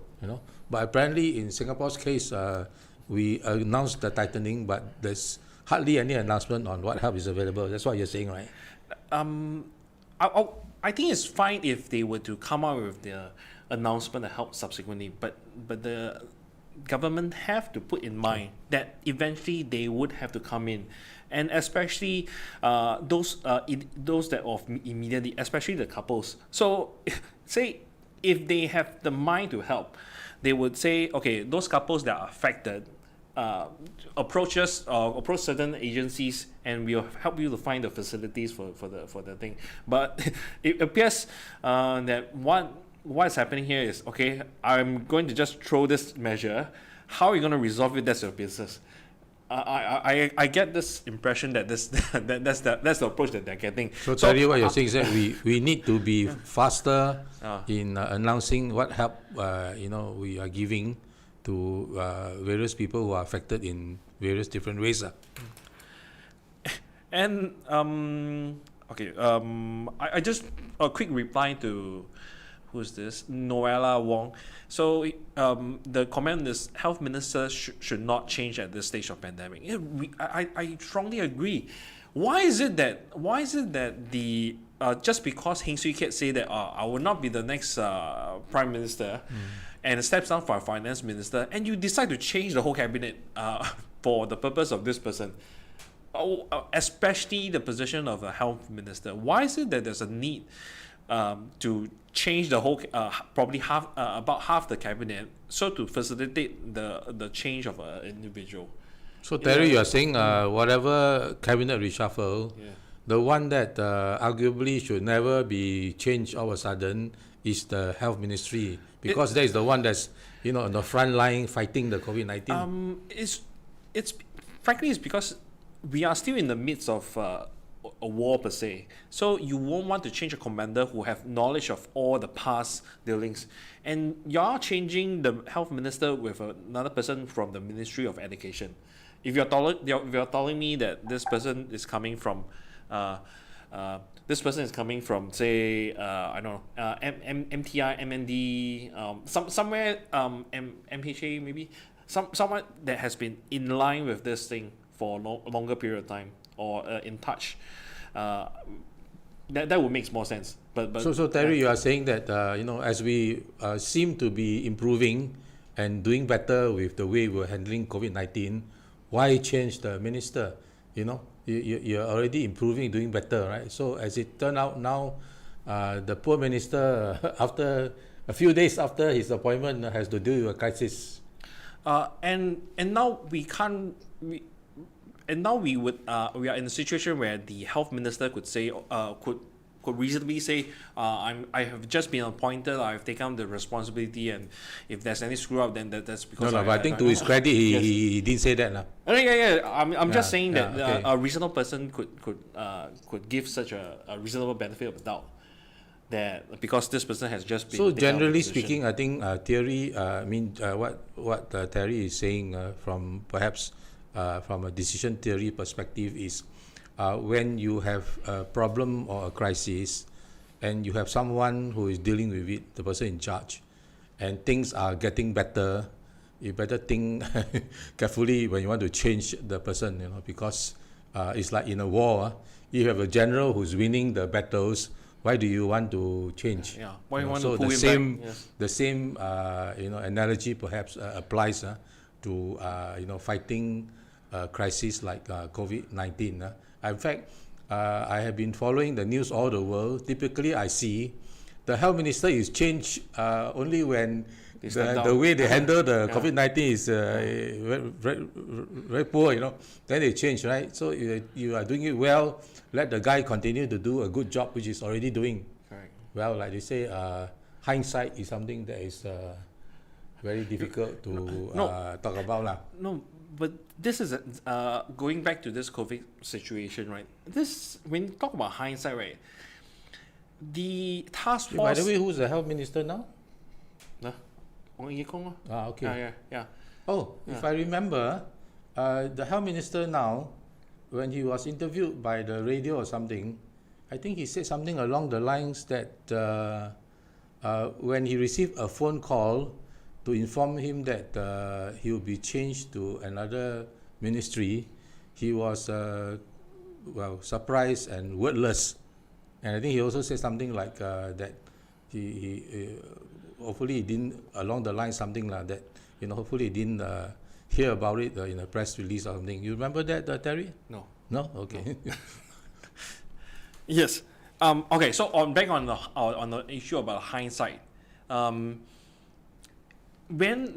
But apparently in Singapore's case, we announced the tightening, but there's hardly any announcement on what help is available. That's what you're saying, right? I think it's fine if they were to come out with the announcement and help subsequently, but the government have to put in mind that eventually they would have to come in, and especially those that of immediately, especially the couples. So say if they have the mind to help, they would say, okay, those couples that are affected, approach certain agencies, and we'll help you to find the facilities for the thing. But it appears that what's happening here is, okay, I'm going to just throw this measure. How are you going to resolve it? That's your business. I get this impression that that's the approach that they're getting. So tell you what you're saying is that we need to be faster in announcing what help we are giving to various people who are affected in various different ways. And okay, I just a quick reply to who's this, Noella Wong. So the comment is health minister should not change at this stage of pandemic. I strongly agree. Why is it that the just because Heng Swee Keat say that I will not be the next prime minister, and steps down for a finance minister, and you decide to change the whole cabinet for the purpose of this person, especially the position of a health minister? Why is it that there's a need to change the whole, probably about half the cabinet, so to facilitate the change of an individual? So Terry, you are saying whatever cabinet reshuffle, the one that arguably should never be changed all of a sudden is the health ministry, because that is the one that's on the front line fighting the COVID-19. It's frankly it's because we are still in the midst of a war per se, so you won't want to change a commander who have knowledge of all the past dealings, and you're changing the health minister with another person from the Ministry of Education. If you're telling me that this person is coming from this person is coming from, say, I don't know, MTI, MND, somewhere, MHA maybe, someone that has been in line with this thing for a longer period of time, or in touch, that would make more sense. But So Terry, you are saying that as we seem to be improving and doing better with the way we're handling COVID-19, why change the minister? You're already improving, doing better, right? So as it turned out now, the poor minister, after a few days after his appointment, has to deal with a crisis. And now we can't. And now we are in a situation where the health minister could say, could reasonably say, I have just been appointed, I've taken the responsibility, and if there's any screw up, then that's because. No, but I think to his credit, he didn't say that, lah. Yeah. I'm just saying that okay. a reasonable person could give such a reasonable benefit of the doubt, that because this person has just been. So taken out of the generally position. speaking, I think Terry, what Terry is saying from perhaps from a decision theory perspective is, when you have a problem or a crisis, and you have someone who is dealing with it, the person in charge, and things are getting better, you better think carefully when you want to change the person, because it's like in a war. You have a general who's winning the battles. Why do you want to change? Yeah. Why you want so to pull the him same, back? Yes. the same, analogy perhaps applies to fighting a crisis like COVID-19. In fact, I have been following the news all the world. Typically, I see the health minister is changed only when the way they handle the COVID-19 is very, very poor, Then they change, right? So you are doing it well, let the guy continue to do a good job, which is already doing. Correct. Well, like they say, hindsight is something that is very difficult to talk about, lah. No, but this is going back to this COVID situation, right? This, when you talk about hindsight, right? The task force. By the way, who's the health minister now? Wong Yi Kong. Okay. Yeah. Oh, if I remember, the health minister now, when he was interviewed by the radio or something, I think he said something along the lines that when he received a phone call to inform him that he will be changed to another ministry, he was surprised and wordless. And I think he also said something like that he hopefully he didn't, along the line something like that, hopefully he didn't hear about it in a press release or something. You remember that, Terry? No. No? Okay. Yes. Okay. So back on the issue about hindsight. When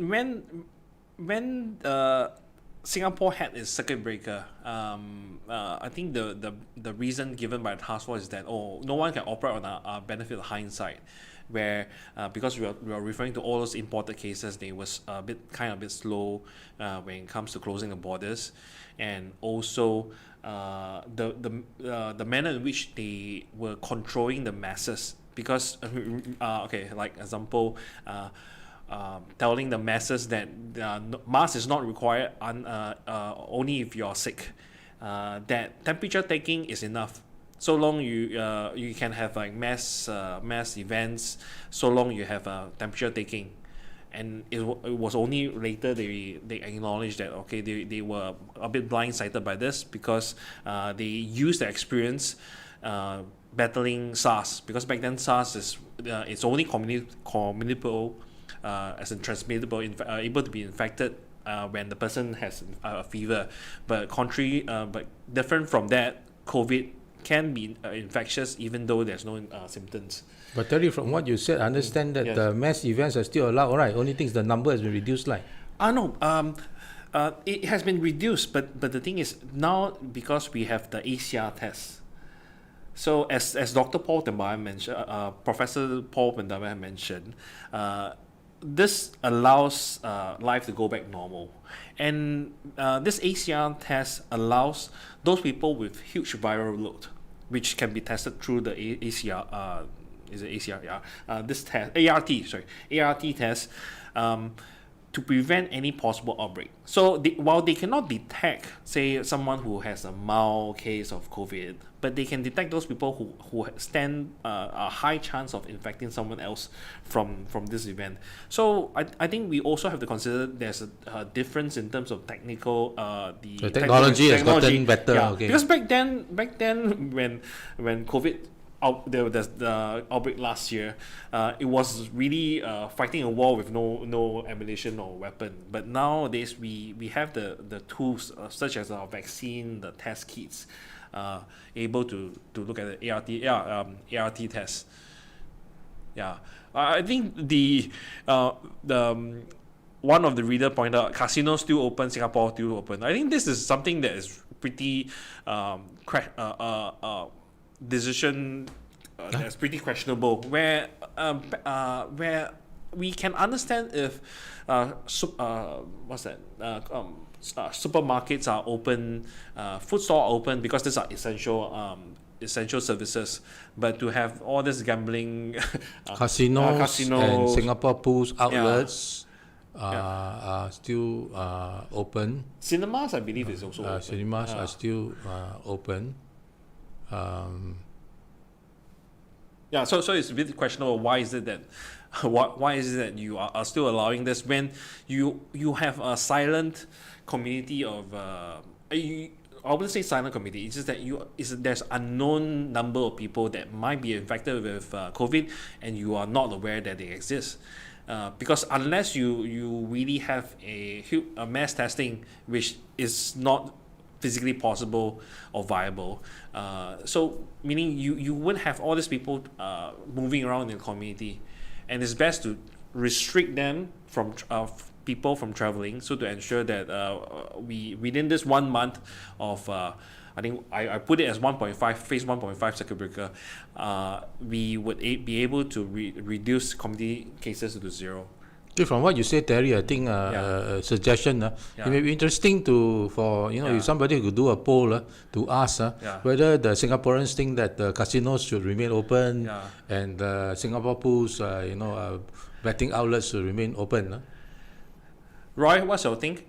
Singapore had its circuit breaker, I think the reason given by the task force is that no one can operate on a benefit of hindsight, where because we are referring to all those imported cases, they was a bit slow when it comes to closing the borders, and also the manner in which they were controlling the masses, because like example, telling the masses that mask is not required only if you're sick, that temperature taking is enough. So long you can have like mass events, so long you have temperature taking. And it was only later they acknowledged that they were a bit blindsided by this, because they used the experience battling SARS, because back then SARS is it's only communicable, as in transmittable, able to be infected when the person has a fever, but different from that, COVID can be infectious even though there's no symptoms. But Terry, from what you said, I understand that the mass events are still allowed, right? Only things the number has been reduced, like. No. It has been reduced, but the thing is now, because we have the ACR test. So as Dr. Paul Tembaya mentioned, Professor Paul Tembaya mentioned, this allows life to go back normal, and this ACR test allows those people with huge viral load, which can be tested through the ACR. Is it ACR? Yeah. This test, ART test. to prevent any possible outbreak. So while they cannot detect, say, someone who has a mild case of COVID, but they can detect those people who stand a high chance of infecting someone else from this event. So I think we also have to consider there's a difference in terms of technical The technology has gotten better. Yeah, Okay. because back then when COVID there's the outbreak last year, it was really fighting a war with no ammunition or weapon. But nowadays we have the tools such as our vaccine, the test kits, able to look at the ART test. Yeah, I think the one of the reader pointed out, casinos still open, Singapore still open. I think this is something that is pretty decision that's pretty questionable, where we can understand if supermarkets are open, food store are open because these are essential services, but to have all this gambling Casinos and Singapore Pools outlets are still open. Cinemas, I believe, is also open. Cinemas are still open. So it's a bit questionable. Why is it that you are still allowing this when you have a silent community of I wouldn't say silent community. It's just that there's unknown number of people that might be infected with COVID, and you are not aware that they exist. Because unless you really have a mass testing, which is not physically possible or viable, so meaning you wouldn't have all these people moving around in the community, and it's best to restrict them from people from traveling, so to ensure that we within this 1 month of I think I put it as 1.5 phase 1.5 circuit breaker, we would be able to reduce community cases to zero. From what you said, Terry, I think a suggestion. It may be interesting if somebody could do a poll to ask whether the Singaporeans think that the casinos should remain open and the Singapore Pools, betting outlets should remain open. Roy, what's your think?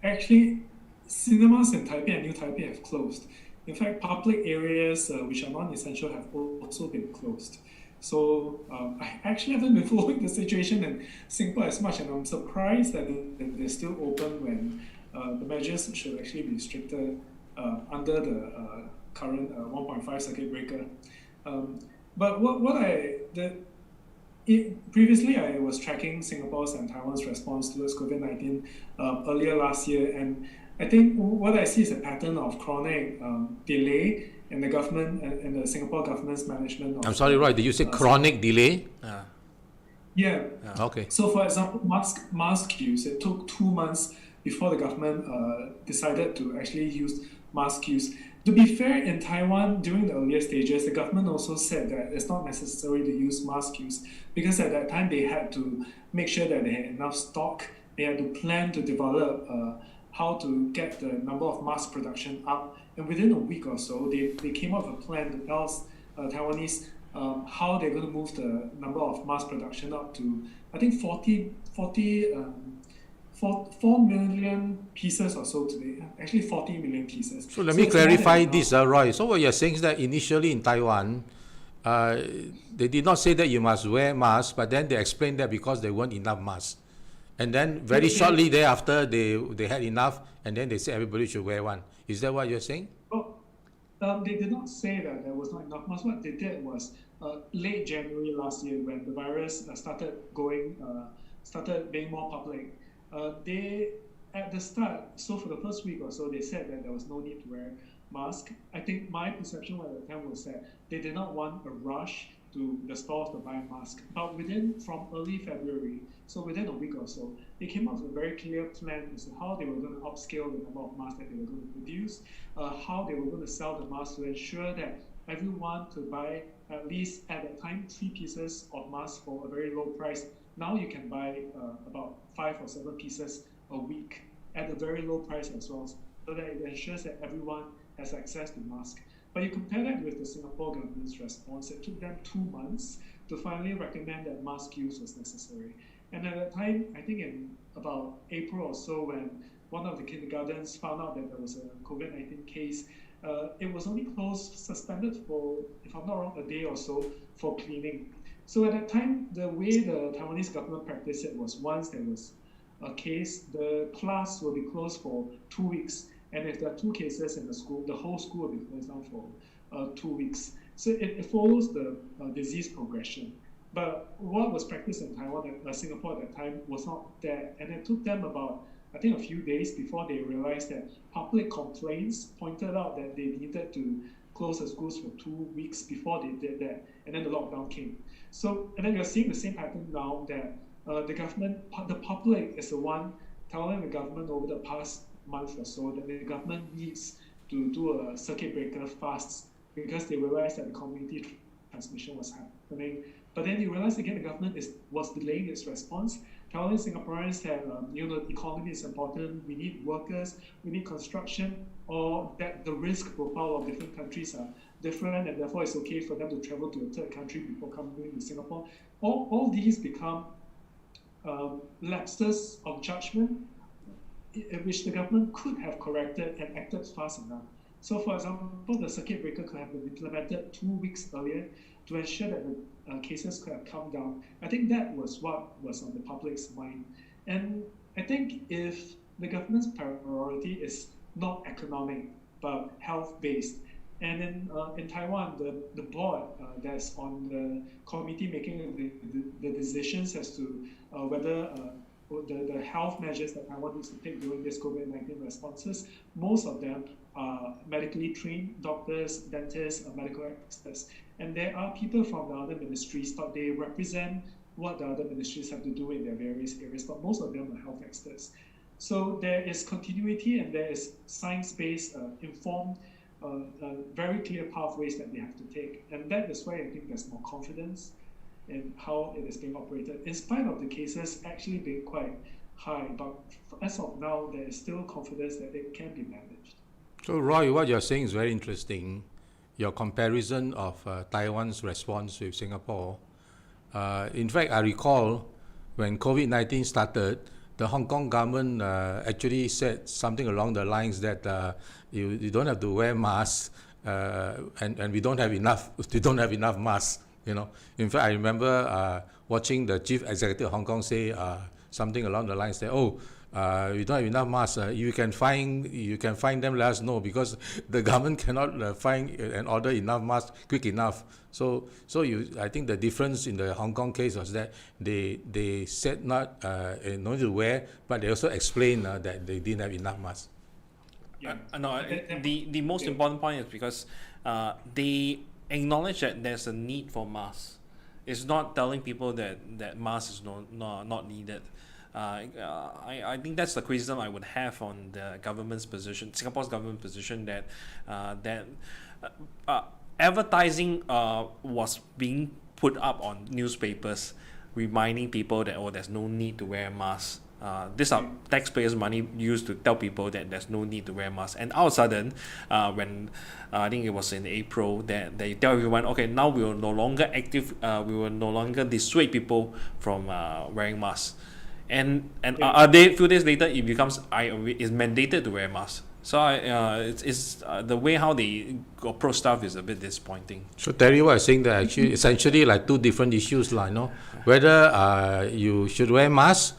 Actually, cinemas in Taipei and New Taipei have closed. In fact, public areas which are non-essential have also been closed. So I actually haven't been following the situation in Singapore as much, and I'm surprised that they're still open when the measures should actually be stricter under the current 1.5 circuit breaker. But previously I was tracking Singapore's and Taiwan's response towards COVID-19 earlier last year, and I think what I see is a pattern of chronic delay in the government and the Singapore government's management of... I'm sorry, Roy, did you say chronic delay? Yeah. Okay. So for example, mask queues, it took 2 months before the government decided to actually use mask queues. To be fair, in Taiwan, during the earlier stages, the government also said that it's not necessary to use mask queues because at that time they had to make sure that they had enough stock. They had to plan to develop how to get the number of mask production up. And within a week or so, they came up with a plan to tell Taiwanese how they're going to move the number of mask production up to, I think, 4 million pieces or so today. Actually, 40 million pieces. So let me clarify this, Roy. So what you're saying is that initially in Taiwan, they did not say that you must wear masks, but then they explained that because there weren't enough masks. And then very shortly thereafter, they had enough, and then they said everybody should wear one. Is that what you're saying? Well, they did not say that there was not enough masks. What they did was late January last year, when the virus started being more public, they at the start, so for the first week or so, they said that there was no need to wear mask. I think my perception at the time was that they did not want a rush to the stores to buy masks. But from early February, so within a week or so, they came up with a very clear plan as to how they were going to upscale the number of masks that they were going to produce, how they were going to sell the masks to ensure that everyone could buy at least at that time 3 pieces of masks for a very low price. Now you can buy about 5 or 7 pieces a week at a very low price as well, so that it ensures that everyone has access to masks. But you compare that with the Singapore government's response, it took them 2 months to finally recommend that mask use was necessary. And at that time, I think in about April or so, when one of the kindergartens found out that there was a COVID-19 case, it was only closed, suspended for, if I'm not wrong, a day or so for cleaning. So at that time, the way the Taiwanese government practiced it was once there was a case, the class will be closed for 2 weeks. And if there are 2 cases in the school, the whole school will be closed down for 2 weeks. So it follows the disease progression. But what was practiced in Taiwan, Singapore at that time, was not that. And it took them about, I think, a few days before they realized that public complaints pointed out that they needed to close the schools for 2 weeks before they did that. And then the lockdown came. So, and then you're seeing the same pattern now that the government, the public is the one telling the government over the past month or so that the government needs to do a circuit breaker fast because they realized that the community transmission was happening. But then you realize again the government was delaying its response. Taiwanese Singaporeans said, the economy is important, we need workers, we need construction, or that the risk profile of different countries are different and therefore it's okay for them to travel to a third country before coming to Singapore. All these become lapses of judgment which the government could have corrected and acted fast enough. So for example, the circuit breaker could have been implemented 2 weeks earlier to ensure that the cases could have come down. I think that was what was on the public's mind. And I think if the government's priority is not economic, but health-based, and in Taiwan, the board that's on the committee making the decisions as to whether the health measures that Taiwan needs to take during this COVID-19 responses, most of them are medically trained doctors, dentists, medical experts. And there are people from the other ministries, but they represent what the other ministries have to do in their various areas, but most of them are health experts. So there is continuity and there is science-based, informed, very clear pathways that they have to take. And that is why I think there's more confidence in how it is being operated, in spite of the cases actually being quite high. But as of now, there is still confidence that it can be managed. So Roy, what you're saying is very interesting. Your comparison of Taiwan's response with Singapore. In fact, I recall when COVID-19 started, the Hong Kong government actually said something along the lines that you don't have to wear masks, and we don't have enough masks. In fact, I remember watching the chief executive of Hong Kong say something along the lines that, we don't have enough masks. You can find them, let us know, because the government cannot find and order enough masks quick enough. So I think the difference in the Hong Kong case was that they said not no need to wear, but they also explained that they didn't have enough masks. Yeah. No, the most important point is because they acknowledge that there's a need for masks. It's not telling people that masks is not needed. I think that's the criticism I would have on the government's position, Singapore's government position, that advertising was being put up on newspapers, reminding people that there's no need to wear masks. These are taxpayers' money used to tell people that there's no need to wear masks. And all of a sudden, when I think it was in April, that they tell everyone, okay, now we will no longer we will no longer dissuade people from wearing masks. And a few days later, it becomes it's mandated to wear masks. So it's the way how they approach stuff is a bit disappointing. So Terry was saying that actually essentially like two different issues, whether you should wear masks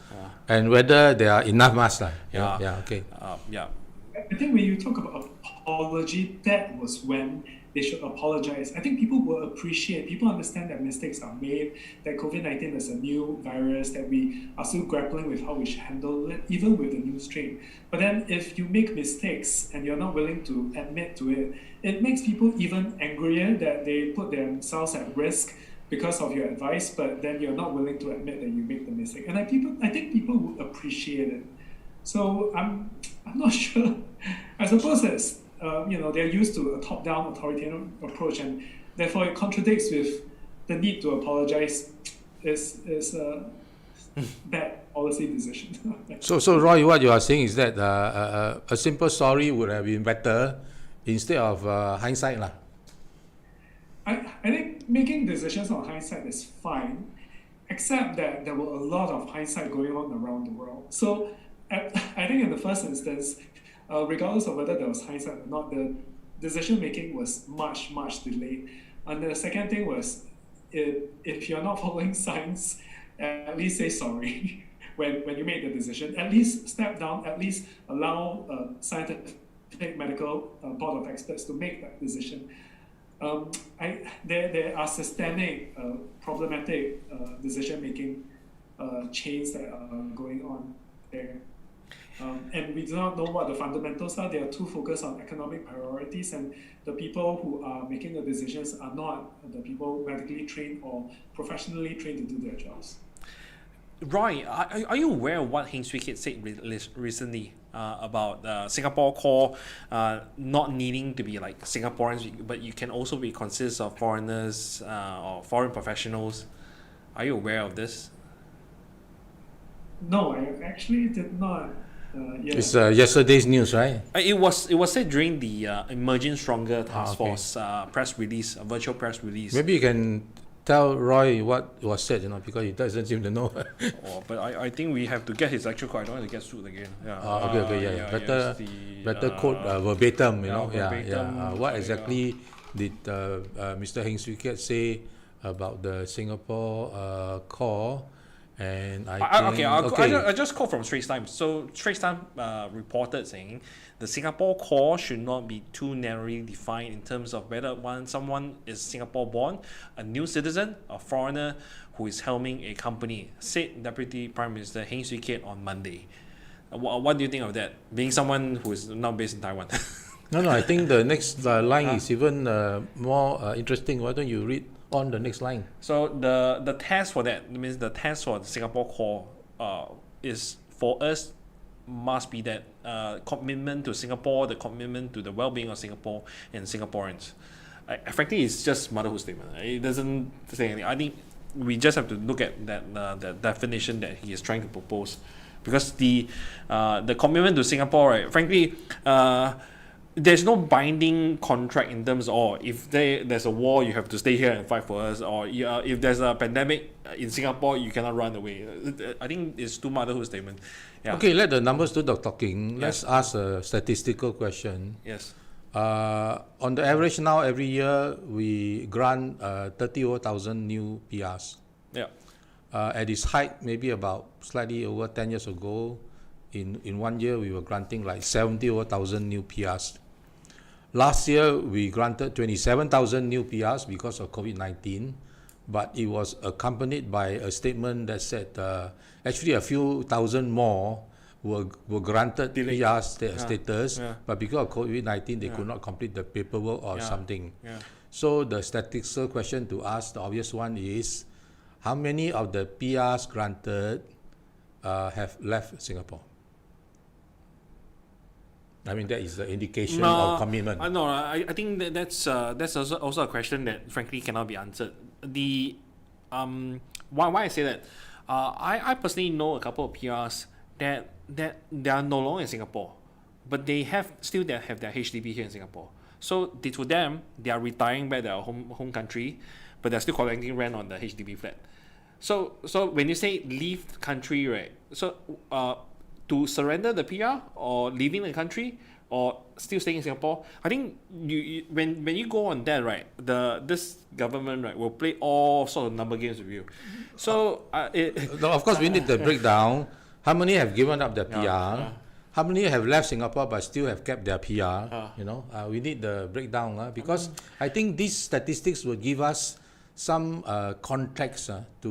and whether there are enough masks. Okay. I think when you talk about apology, that was when they should apologize. I think people understand that mistakes are made, that COVID-19 is a new virus, that we are still grappling with how we should handle it, even with the new strain. But then if you make mistakes and you're not willing to admit to it, it makes people even angrier that they put themselves at risk because of your advice, but then you're not willing to admit that you make the mistake. And I think people would appreciate it. So I'm not sure. I suppose it's they're used to a top-down authoritarian approach, and therefore it contradicts with the need to apologize. Is a bad policy decision. So Roy, what you are saying is that a simple sorry would have been better instead of hindsight, I think making decisions on hindsight is fine, except that there were a lot of hindsight going on around the world. So I think in the first instance, regardless of whether there was hindsight or not, the decision making was much delayed. And the second thing was, if you're not following science, at least say sorry when you made the decision. At least step down. At least allow scientific medical board of experts to make that decision. There are systemic, problematic decision-making chains that are going on there. And we do not know what the fundamentals are. They are too focused on economic priorities, and the people who are making the decisions are not the people medically trained or professionally trained to do their jobs. Roy, are you aware of what Heng Swee Keat said recently about Singapore core not needing to be like Singaporeans, but you can also be consist of foreigners or foreign professionals? Are you aware of this? No, I actually did not. Yeah. It's yesterday's news, right? It was said during the Emerging Stronger Task okay. Force press release, a virtual press release. Maybe you can tell Roy what was said, because he doesn't seem to know. But I think we have to get his actual quote. I don't want to get sued again. Yeah. Okay. Better quote verbatim, verbatim. What exactly did Mr. Heng Swee Keat say about the Singapore core? And I just quote from Straits Times. So Straits Times reported saying the Singapore core should not be too narrowly defined in terms of whether someone is Singapore born, a new citizen, a foreigner who is helming a company, said Deputy Prime Minister Heng Swee Keat on Monday. What do you think of that? Being someone who is now based in Taiwan. No, I think the next line is even more interesting. Why don't you read on the next line? So the test for that means the test for the Singapore core is for us must be that commitment to Singapore, the commitment to the well-being of Singapore and Singaporeans. Frankly, it's just motherhood statement. It doesn't say anything. I think we just have to look at that definition that he is trying to propose, because the commitment to Singapore, right? Frankly, there's no binding contract in terms of if there's a war, you have to stay here and fight for us, or if there's a pandemic in Singapore, you cannot run away. I think it's too motherhood statement. Yeah. Okay, let the numbers do the talking. Let's ask a statistical question. Yes. On the average now, every year we grant 30,000 new PRs. Yeah. At its height, maybe about slightly over 10 years ago, in 1 year we were granting like 70,000 new PRs. Last year we granted 27,000 new PRs because of COVID-19, but it was accompanied by a statement that said actually a few thousand more were granted PR status, but because of COVID-19 they could not complete the paperwork or something. Yeah. So the statistical question to ask, the obvious one is, how many of the PRs granted have left Singapore? I mean, that is the indication of commitment. I think that's also a question that frankly cannot be answered. Why I say that? I personally know a couple of PRs that they are no longer in Singapore, but they still have their HDB here in Singapore. So to them, they are retiring back their home country, but they're still collecting rent on the HDB flat. So when you say leave country, right? So to surrender the PR or leaving the country or still staying in Singapore, I think when you go on that, right, this government, right, will play all sort of number games with you. So of course we need the breakdown. How many have given up their PR? How many have left Singapore but still have kept their PR? We need the breakdown because I think these statistics will give us some context to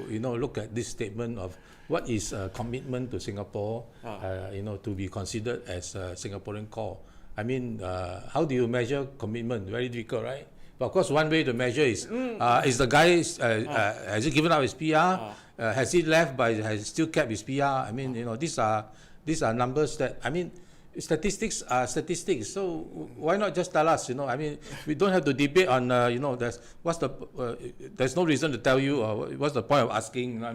look at this statement of what is a commitment to Singapore, to be considered as a Singaporean core. I mean, how do you measure commitment? Very difficult, right? But of course, one way to measure is the guy has he given up his PR? Has he left but has still kept his PR? I mean, these are numbers that, I mean, statistics are statistics. So why not just tell us? I mean, we don't have to debate on. There's no reason to tell you. What's the point of asking?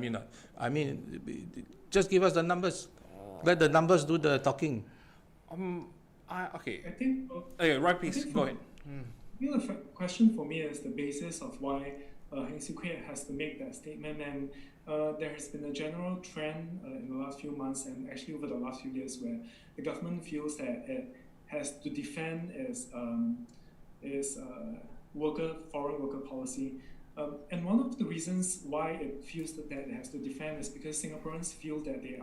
I mean, just give us the numbers. Let the numbers do the talking. Okay. I think. Okay, right, please go ahead. The question for me is the basis of why Heng Swee Keat has to make that statement, and there has been a general trend in the last few months and actually over the last few years where the government feels that it has to defend its foreign worker policy. And one of the reasons why it feels that it has to defend is because Singaporeans feel that their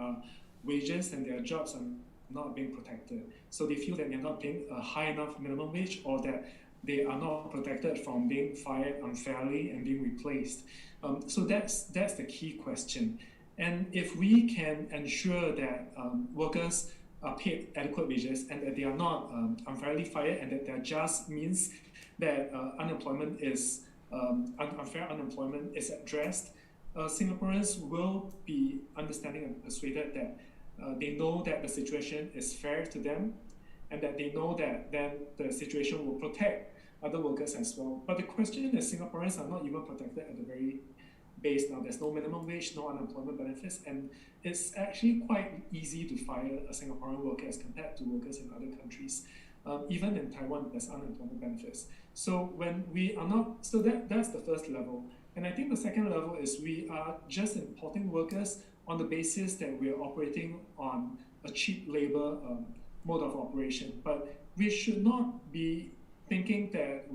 wages and their jobs are not being protected. So they feel that they're not paying a high enough minimum wage, or that they are not protected from being fired unfairly and being replaced. So that's the key question. And if we can ensure that workers are paid adequate wages and that they are not unfairly fired, and that there just means that unemployment is unfair unemployment is addressed, Singaporeans will be understanding and persuaded that they know that the situation is fair to them, and that they know that then the situation will protect other workers as well. But the question is, Singaporeans are not even protected at the very base now. There's no minimum wage, no unemployment benefits, and it's actually quite easy to fire a Singaporean worker as compared to workers in other countries. Even in Taiwan, there's unemployment benefits. So when we are not, so that's the first level. And I think the second level is we are just importing workers on the basis that we are operating on a cheap labor mode of operation. But we should not be thinking that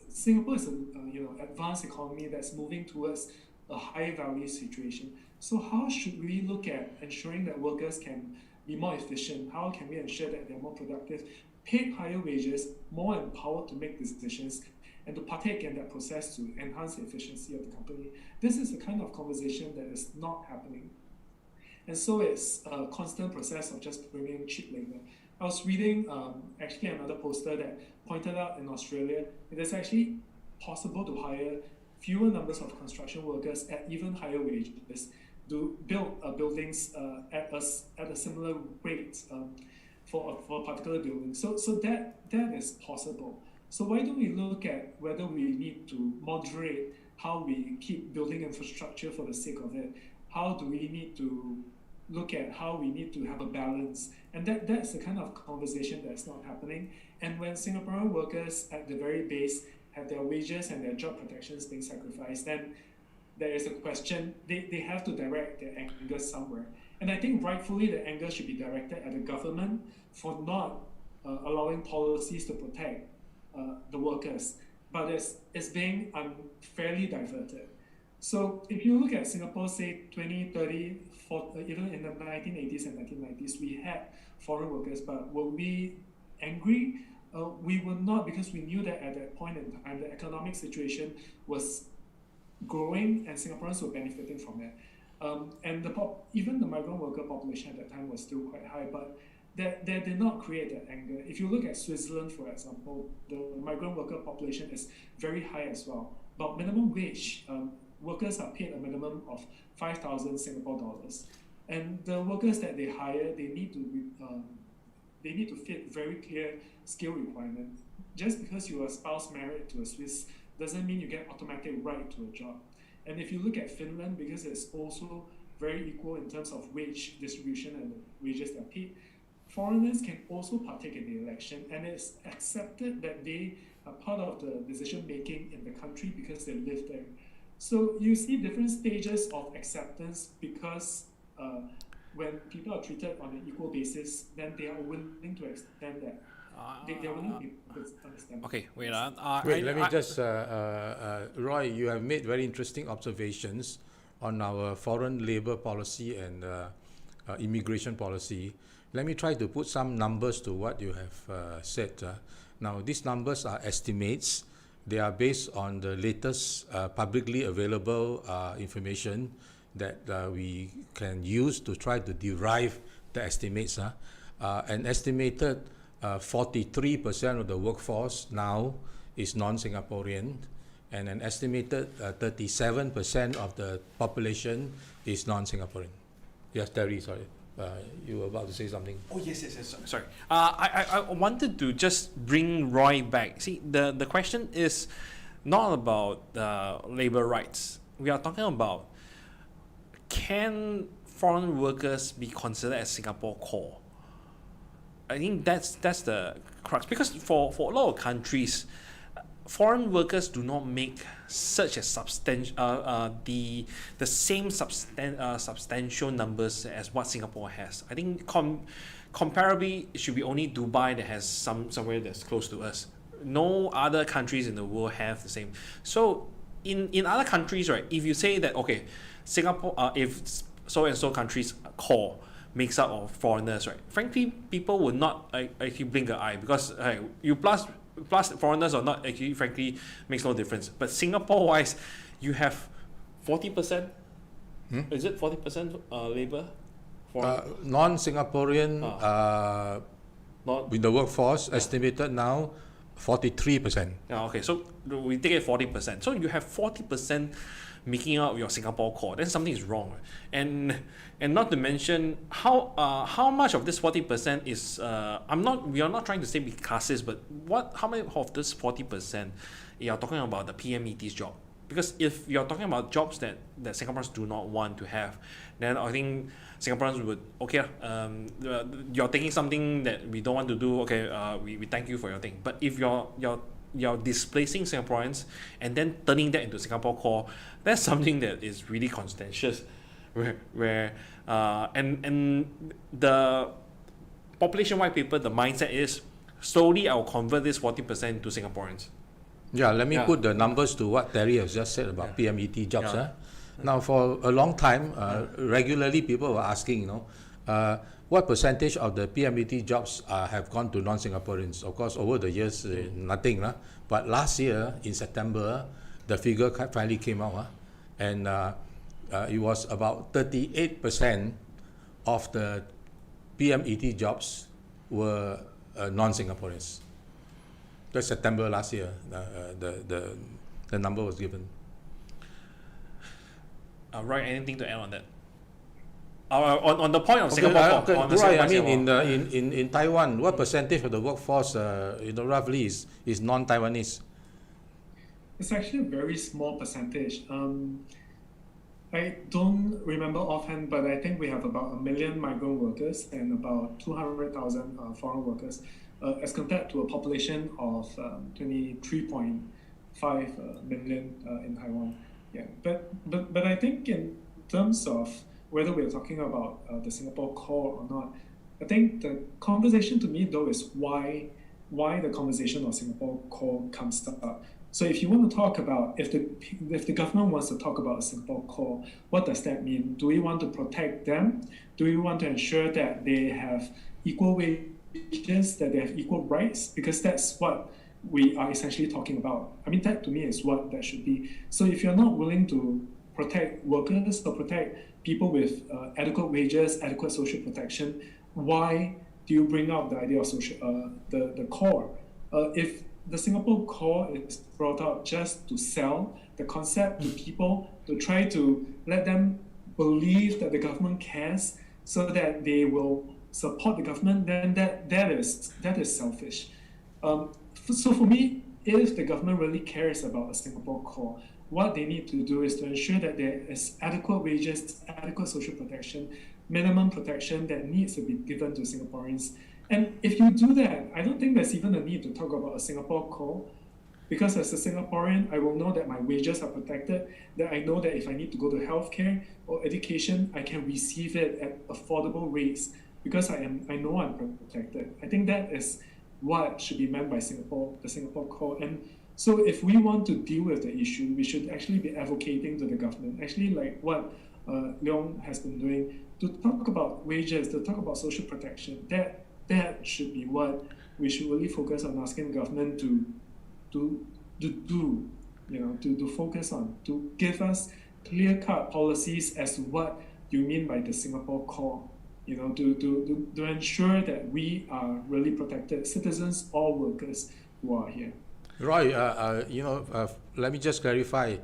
Singapore is an advanced economy that's moving towards a high value situation. So how should we look at ensuring that workers can be more efficient? How can we ensure that they're more productive, paid higher wages, more empowered to make decisions, and to partake in that process to enhance the efficiency of the company? This is the kind of conversation that is not happening. And so it's a constant process of just bringing cheap labor. I was reading actually another poster that pointed out in Australia it is actually possible to hire fewer numbers of construction workers at even higher wages to build buildings at a similar rate for a particular building. So that is possible. So why don't we look at whether we need to moderate how we keep building infrastructure for the sake of it? How do we need to look at how we need to have a balance? And that's the kind of conversation that's not happening. And when Singaporean workers at the very base have their wages and their job protections being sacrificed, then there is a question, they have to direct their anger somewhere. And I think rightfully the anger should be directed at the government for not allowing policies to protect the workers, but it's being unfairly diverted. So if you look at Singapore, say 20, 30, 40, even in the 1980s and 1990s, we had foreign workers, but were we angry? We were not, because we knew that at that point in time, the economic situation was growing and Singaporeans were benefiting from it. And even the migrant worker population at that time was still quite high, but that did not create that anger. If you look at Switzerland, for example, the migrant worker population is very high as well. But minimum wage, workers are paid a minimum of 5,000 Singapore dollars. And the workers that they hire, they need to fit very clear skill requirement. Just because you are a spouse married to a Swiss doesn't mean you get automatic right to a job. And if you look at Finland, because it's also very equal in terms of wage distribution and the wages they're paid, foreigners can also partake in the election, and it's accepted that they are part of the decision making in the country because they live there. So you see different stages of acceptance because when people are treated on an equal basis, then they are willing to extend that. They are willing to understand. Okay, wait. Let me just, Roy, you have made very interesting observations on our foreign labor policy and immigration policy. Let me try to put some numbers to what you have said. Now, these numbers are estimates. They are based on the latest publicly available information that we can use to try to derive the estimates. An estimated 43% of the workforce now is non-Singaporean, and an estimated 37% of the population is non-Singaporean. Yes, Terry, sorry. You were about to say something. Oh, yes. Sorry. I wanted to just bring Roy back. See, the question is not about labor rights. We are talking about, can foreign workers be considered as Singapore core? I think that's the crux. Because for a lot of countries, foreign workers do not make such a the same substantial numbers as what Singapore has. I think comparably it should be only Dubai that has somewhere that's close to us. No other countries in the world have the same. So in other countries, right, if you say that, okay, Singapore, if so and so countries core makes up of foreigners, right, frankly people would not actually blink an eye, because you plus foreigners or not actually frankly makes no difference. But Singapore wise, you have 40%. Is it 40% labor? Non-Singaporean Not with the workforce estimated now 43%. okay, so we take it 40%. So you have 40% making up your Singapore core. Then something is wrong, and not to mention how much of this 40% is we are not trying to say be classist, but how many of this 40% you are talking about the PMET's job? Because if you're talking about jobs that Singaporeans do not want to have, then I think Singaporeans would, okay, you're taking something that we don't want to do, okay, we thank you for your thing. But if you're displacing Singaporeans and then turning that into Singapore core, that's something that is really contentious, where and the population-wide paper, the mindset is slowly I'll convert this 40% to Singaporeans. Yeah, let me put the numbers to what Terry has just said about PMET jobs. Now, for a long time, regularly people were asking, what percentage of the PMET jobs have gone to non-Singaporeans? Of course, over the years, nothing. But last year, in September, the figure finally came out. And it was about 38% of the PMET jobs were non-Singaporeans. That's September last year, the number was given. Right, anything to add on that? On the point of Singapore, right. I mean, in Taiwan, what percentage of the workforce, roughly is non-Taiwanese? It's actually a very small percentage. I don't remember offhand, but I think we have about 1 million migrant workers and about 200,000 foreign workers, as compared to a population of 23.5 million in Taiwan. Yeah, but I think in terms of whether we're talking about the Singapore core or not, I think the conversation to me though is why the conversation of Singapore core comes up. So if you want to talk about, if the government wants to talk about a Singapore core, what does that mean? Do we want to protect them? Do we want to ensure that they have equal wages, that they have equal rights? Because that's what we are essentially talking about. I mean, that to me is what that should be. So if you're not willing to protect workers or protect people with adequate wages, adequate social protection, why do you bring up the idea of the core? If the Singapore core is brought up just to sell the concept to people, to try to let them believe that the government cares so that they will support the government, then that is selfish. So for me, if the government really cares about a Singapore core, what they need to do is to ensure that there is adequate wages, adequate social protection, minimum protection that needs to be given to Singaporeans. And if you do that, I don't think there's even a need to talk about a Singapore core, because as a Singaporean, I will know that my wages are protected, that I know that if I need to go to healthcare or education, I can receive it at affordable rates because I know I'm protected. I think that is what should be meant by the Singapore core. And so if we want to deal with the issue, we should actually be advocating to the government, actually like what Leong has been doing, to talk about wages, to talk about social protection. That should be what we should really focus on, asking the government to focus on, to give us clear-cut policies as to what you mean by the Singapore core, to ensure that we are really protected citizens or workers who are here. Roy, let me just clarify.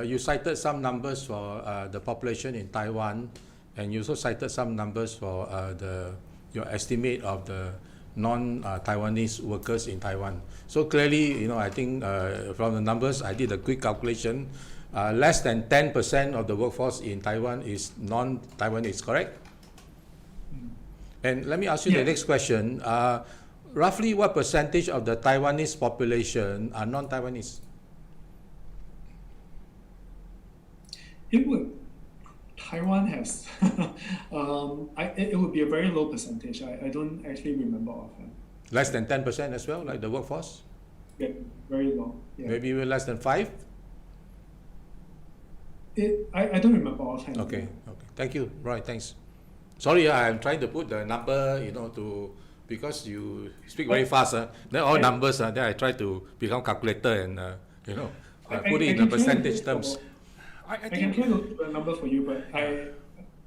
You cited some numbers for the population in Taiwan, and you also cited some numbers for your estimate of the non-Taiwanese workers in Taiwan. So clearly, I think from the numbers, I did a quick calculation. Less than 10% of the workforce in Taiwan is non-Taiwanese, correct? And let me ask you the next question. roughly what percentage of the Taiwanese population are non-Taiwanese? It would. Taiwan has. It would be a very low percentage. I don't actually remember offhand. Less than 10% as well, like the workforce? Yeah, very low. Yeah. Maybe even less than 5? I don't remember offhand. Okay, okay. Thank you, Roy, thanks. Sorry, I'm trying to put the number, because you speak very fast, then all numbers, then I try to become calculator and, put it in the percentage terms. I I can think. try to look the number for you, but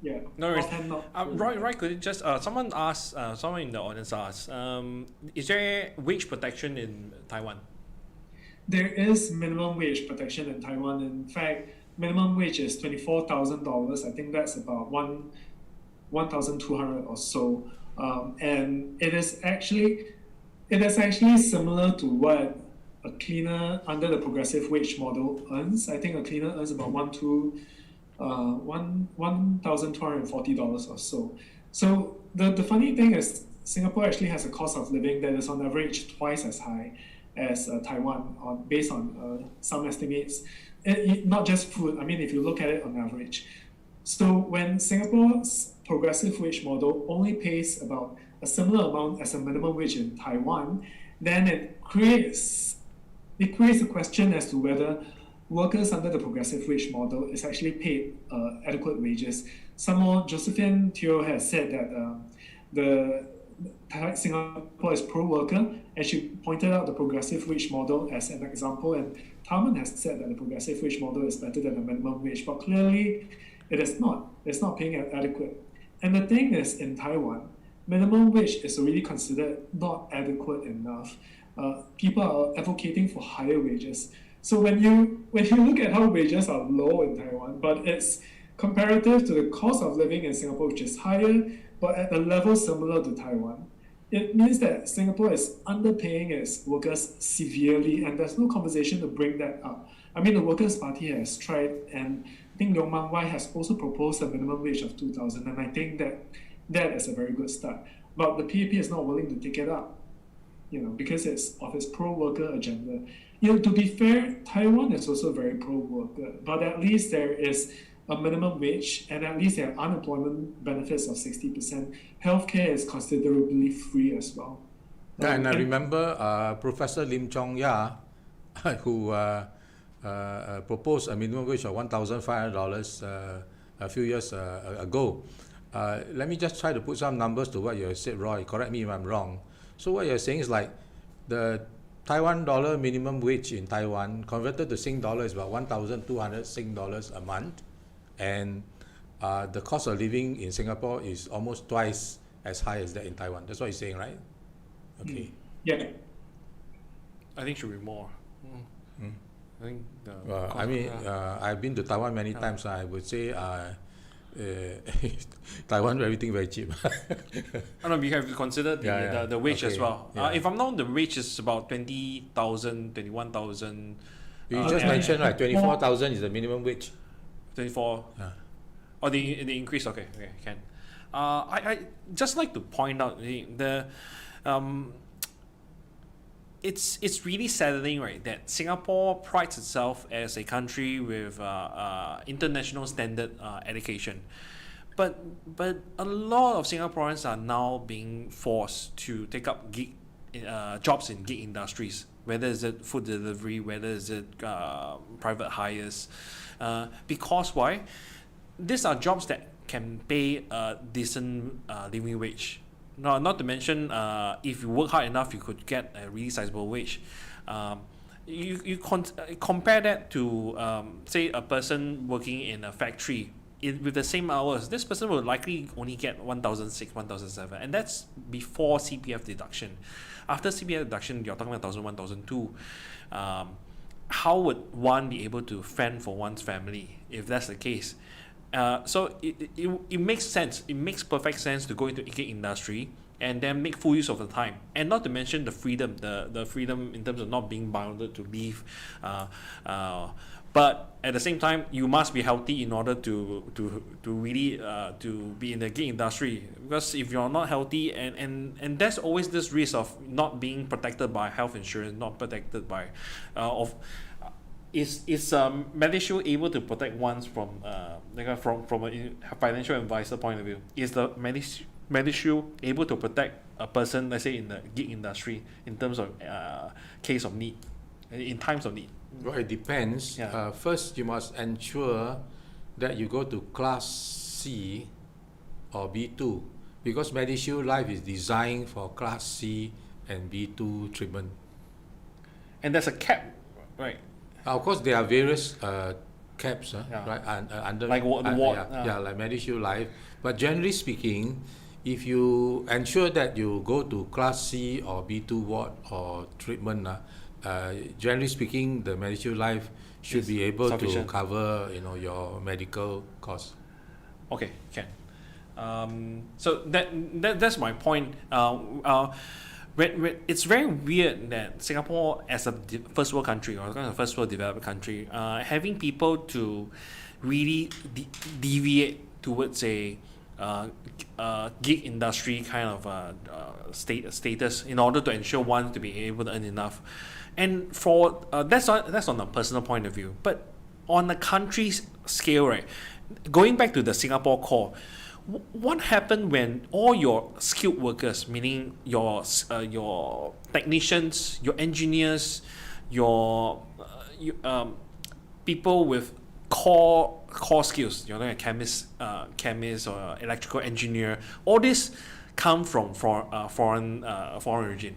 yeah. No worries. offhand not. Roy, could you just someone asked, someone in the audience asked, is there wage protection in Taiwan? There is minimum wage protection in Taiwan. In fact, minimum wage is $24,000. I think that's about 1,200 or so. And it is actually similar to what a cleaner under the progressive wage model earns. I think a cleaner earns about $1,240 or so. So the funny thing is Singapore actually has a cost of living that is on average twice as high as Taiwan, based on some estimates. Not just food. I mean, if you look at it on average. So when Singapore's progressive wage model only pays about a similar amount as a minimum wage in Taiwan, then it creates a question as to whether workers under the progressive wage model is actually paid adequate wages. Some more, Josephine Teo has said that Singapore is pro-worker, and she pointed out the progressive wage model as an example, and Tarman has said that the progressive wage model is better than the minimum wage, but clearly it is not. It's not paying adequate. And the thing is, in Taiwan, minimum wage is already considered not adequate enough. People are advocating for higher wages. So when you look at how wages are low in Taiwan, but it's comparative to the cost of living in Singapore, which is higher, but at a level similar to Taiwan, it means that Singapore is underpaying its workers severely, and there's no conversation to bring that up. I mean, the Workers' Party has tried, and I think Leong Mang Wai has also proposed a minimum wage of 2,000, and I think that is a very good start. But the PAP is not willing to take it up, because it's of its pro-worker agenda. To be fair, Taiwan is also very pro-worker, but at least there is a minimum wage, and at least there are unemployment benefits of 60%. Healthcare is considerably free as well. Yeah, and I remember Professor Lim Chong Ya, who proposed a minimum wage of $1,500 a few years ago. Let me just try to put some numbers to what you said, Roy. Correct me if I'm wrong. So what you're saying is like the Taiwan dollar minimum wage in Taiwan converted to Sing dollar is about 1,200 Sing dollars a month, and the cost of living in Singapore is almost twice as high as that in Taiwan. That's what you're saying, right? Okay. Yeah. I think should be more. I think I've been to Taiwan many times. I would say Taiwan, everything very cheap. I know we have to consider the wage as well. Yeah. If I'm not, the wage is about 20,000, 21,000. You just mentioned, right? 24,000 is the minimum wage. 24. Yeah. Oh, the increase. Okay, can. I just like to point out it's really saddening, right, that Singapore prides itself as a country with international standard education, but a lot of Singaporeans are now being forced to take up jobs in gig industries, whether is it food delivery, whether is it private hires, because why? These are jobs that can pay a decent living wage. No, not to mention, if you work hard enough, you could get a really sizable wage. You compare that to, say, a person working in a factory with the same hours. This person will likely only get 1,600, 1,700, and that's before CPF deduction. After CPF deduction, you're talking about 1,000, 1,200. How would one be able to fend for one's family if that's the case? So it makes sense. It makes perfect sense to go into gig industry and then make full use of the time, and not to mention the freedom in terms of not being bounded to leave. But but at the same time, you must be healthy in order to really to be in the gig industry. Because if you're not healthy, and there's always this risk of not being protected by health insurance, not protected by of is MediShield able to protect ones from from a financial advisor point of view? Is the MediShield able to protect a person, let's say in the gig industry, in terms of case of need, in times of need? Well, it depends. Yeah. First, you must ensure that you go to Class C or B2, because MediShield Life is designed for Class C and B2 treatment. And there's a cap, right? Of course, there are various caps, Yeah. right? Under Like the ward, yeah, like MediShield Life. But generally speaking, if you ensure that you go to Class C or B2 ward or treatment, generally speaking, the MediShield Life should be able sufficient. to cover, your medical costs. Okay, can. So that's my point. It's very weird that Singapore, as a first world country or kind of first world developed country, having people to really deviate towards a gig industry kind of status in order to ensure one to be able to earn enough, and for that's on a personal point of view, but on a country's scale, right? Going back to the Singapore core. What happened when all your skilled workers, meaning your technicians, your engineers, your people with core skills, you're like a chemist or electrical engineer, all this come from foreign origin.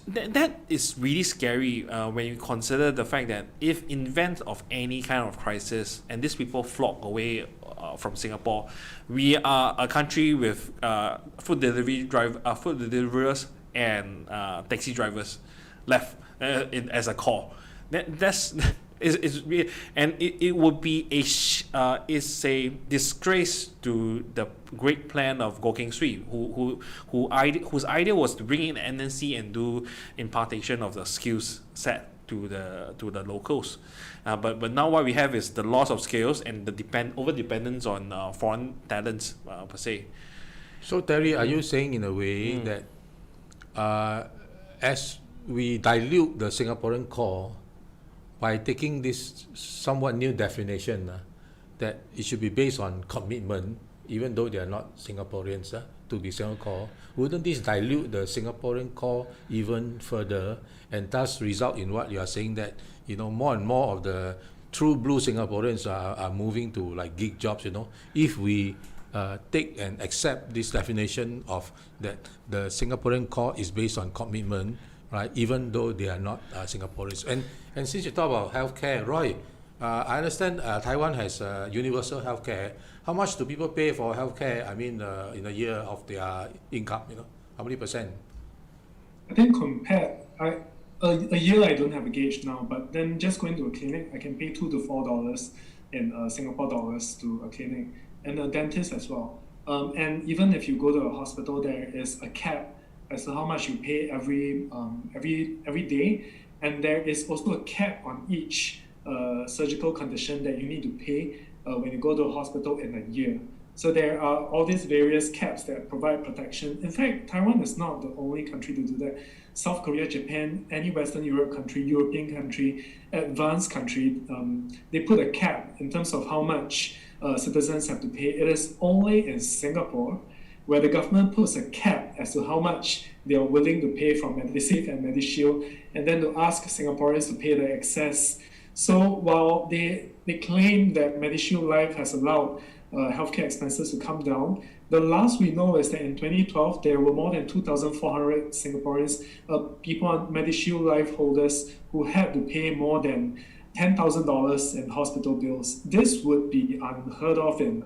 That is really scary when you consider the fact that if in event of any kind of crisis and these people flock away from Singapore, we are a country with food deliverers and taxi drivers left as a core. That's is really, and it would be it's a disgrace to the great plan of Goh Keng Swee, whose idea was to bring in NNC and do impartation of the skills set to the locals. But now what we have is the loss of skills and the over dependence on foreign talents per se. So Terry, are you saying in a way that as we dilute the Singaporean core by taking this somewhat new definition, that it should be based on commitment, even though they are not Singaporeans, to be Singapore, wouldn't this dilute the Singaporean core even further, and thus result in what you are saying, that more and more of the true blue Singaporeans are moving to like gig jobs? If we take and accept this definition of that the Singaporean core is based on commitment, right? Even though they are not Singaporeans. And since you talk about healthcare, Roy, I understand Taiwan has universal healthcare. How much do people pay for healthcare? I mean, in a year of their income, how many percent? I think compared, a year I don't have a gauge now, but then just going to a clinic, I can pay $2 to $4 in Singapore dollars to a clinic, and a dentist as well. And even if you go to a hospital, there is a cap as to how much you pay every day, and there is also a cap on each surgical condition that you need to pay when you go to a hospital in a year. So there are all these various caps that provide protection. In fact, Taiwan is not the only country to do that. South Korea, Japan, any Western Europe country, European country, advanced country, they put a cap in terms of how much citizens have to pay. It is only in Singapore where the government puts a cap as to how much they are willing to pay from MediSave and MediShield, and then to ask Singaporeans to pay the excess. So while they claim that MediShield Life has allowed healthcare expenses to come down, the last we know is that in 2012, there were more than 2,400 Singaporeans, people on MediShield Life holders, who had to pay more than $10,000 in hospital bills. This would be unheard of in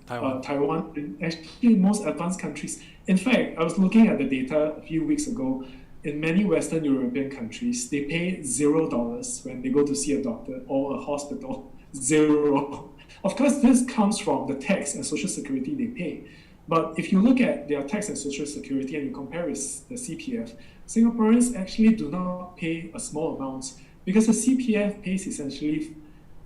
Taiwan, and actually most advanced countries. In fact, I was looking at the data a few weeks ago. In many Western European countries, they pay $0 when they go to see a doctor or a hospital. Zero. Of course, this comes from the tax and social security they pay. But if you look at their tax and social security and you compare with the CPF, Singaporeans actually do not pay a small amount because the CPF pays essentially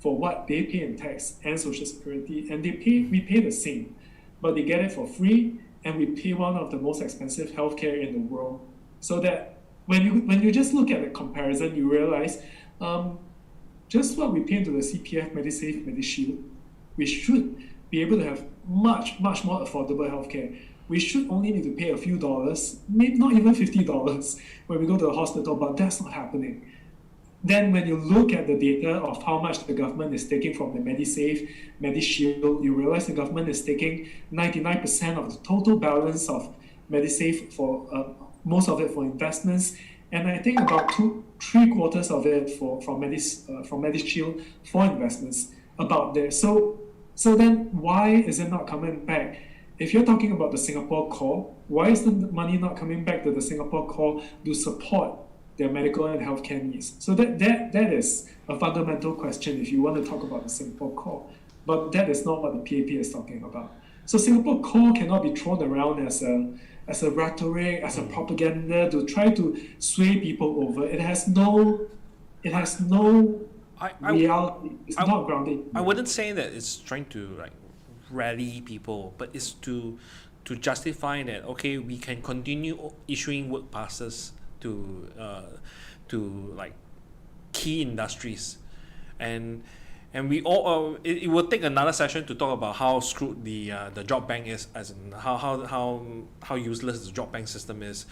for what they pay in tax and social security, and we pay the same, but they get it for free, and we pay one of the most expensive healthcare in the world. So that when you just look at the comparison, you realize just what we pay into the CPF, MediSave, MediShield, we should be able to have much more affordable healthcare. We should only need to pay a few dollars, maybe not even $50 when we go to the hospital, but that's not happening. Then when you look at the data of how much the government is taking from the MediSave, MediShield, you realize the government is taking 99% of the total balance of MediSave for most of it for investments, and I think about 3/4 of it from MediShield for investments, about there. So then why is it not coming back? If you're talking about the Singapore core, why is the money not coming back to the Singapore core to support their medical and healthcare needs? So that is a fundamental question if you want to talk about the Singapore core. But that is not what the PAP is talking about. So Singapore core cannot be thrown around as a rhetoric, as a propaganda to try to sway people over. It has no reality. It's not grounded. I wouldn't say that it's trying to like rally people, but it's to justify that, okay, we can continue issuing work passes to like key industries, and we all it will take another session to talk about how screwed the job bank is, as in how useless the job bank system is,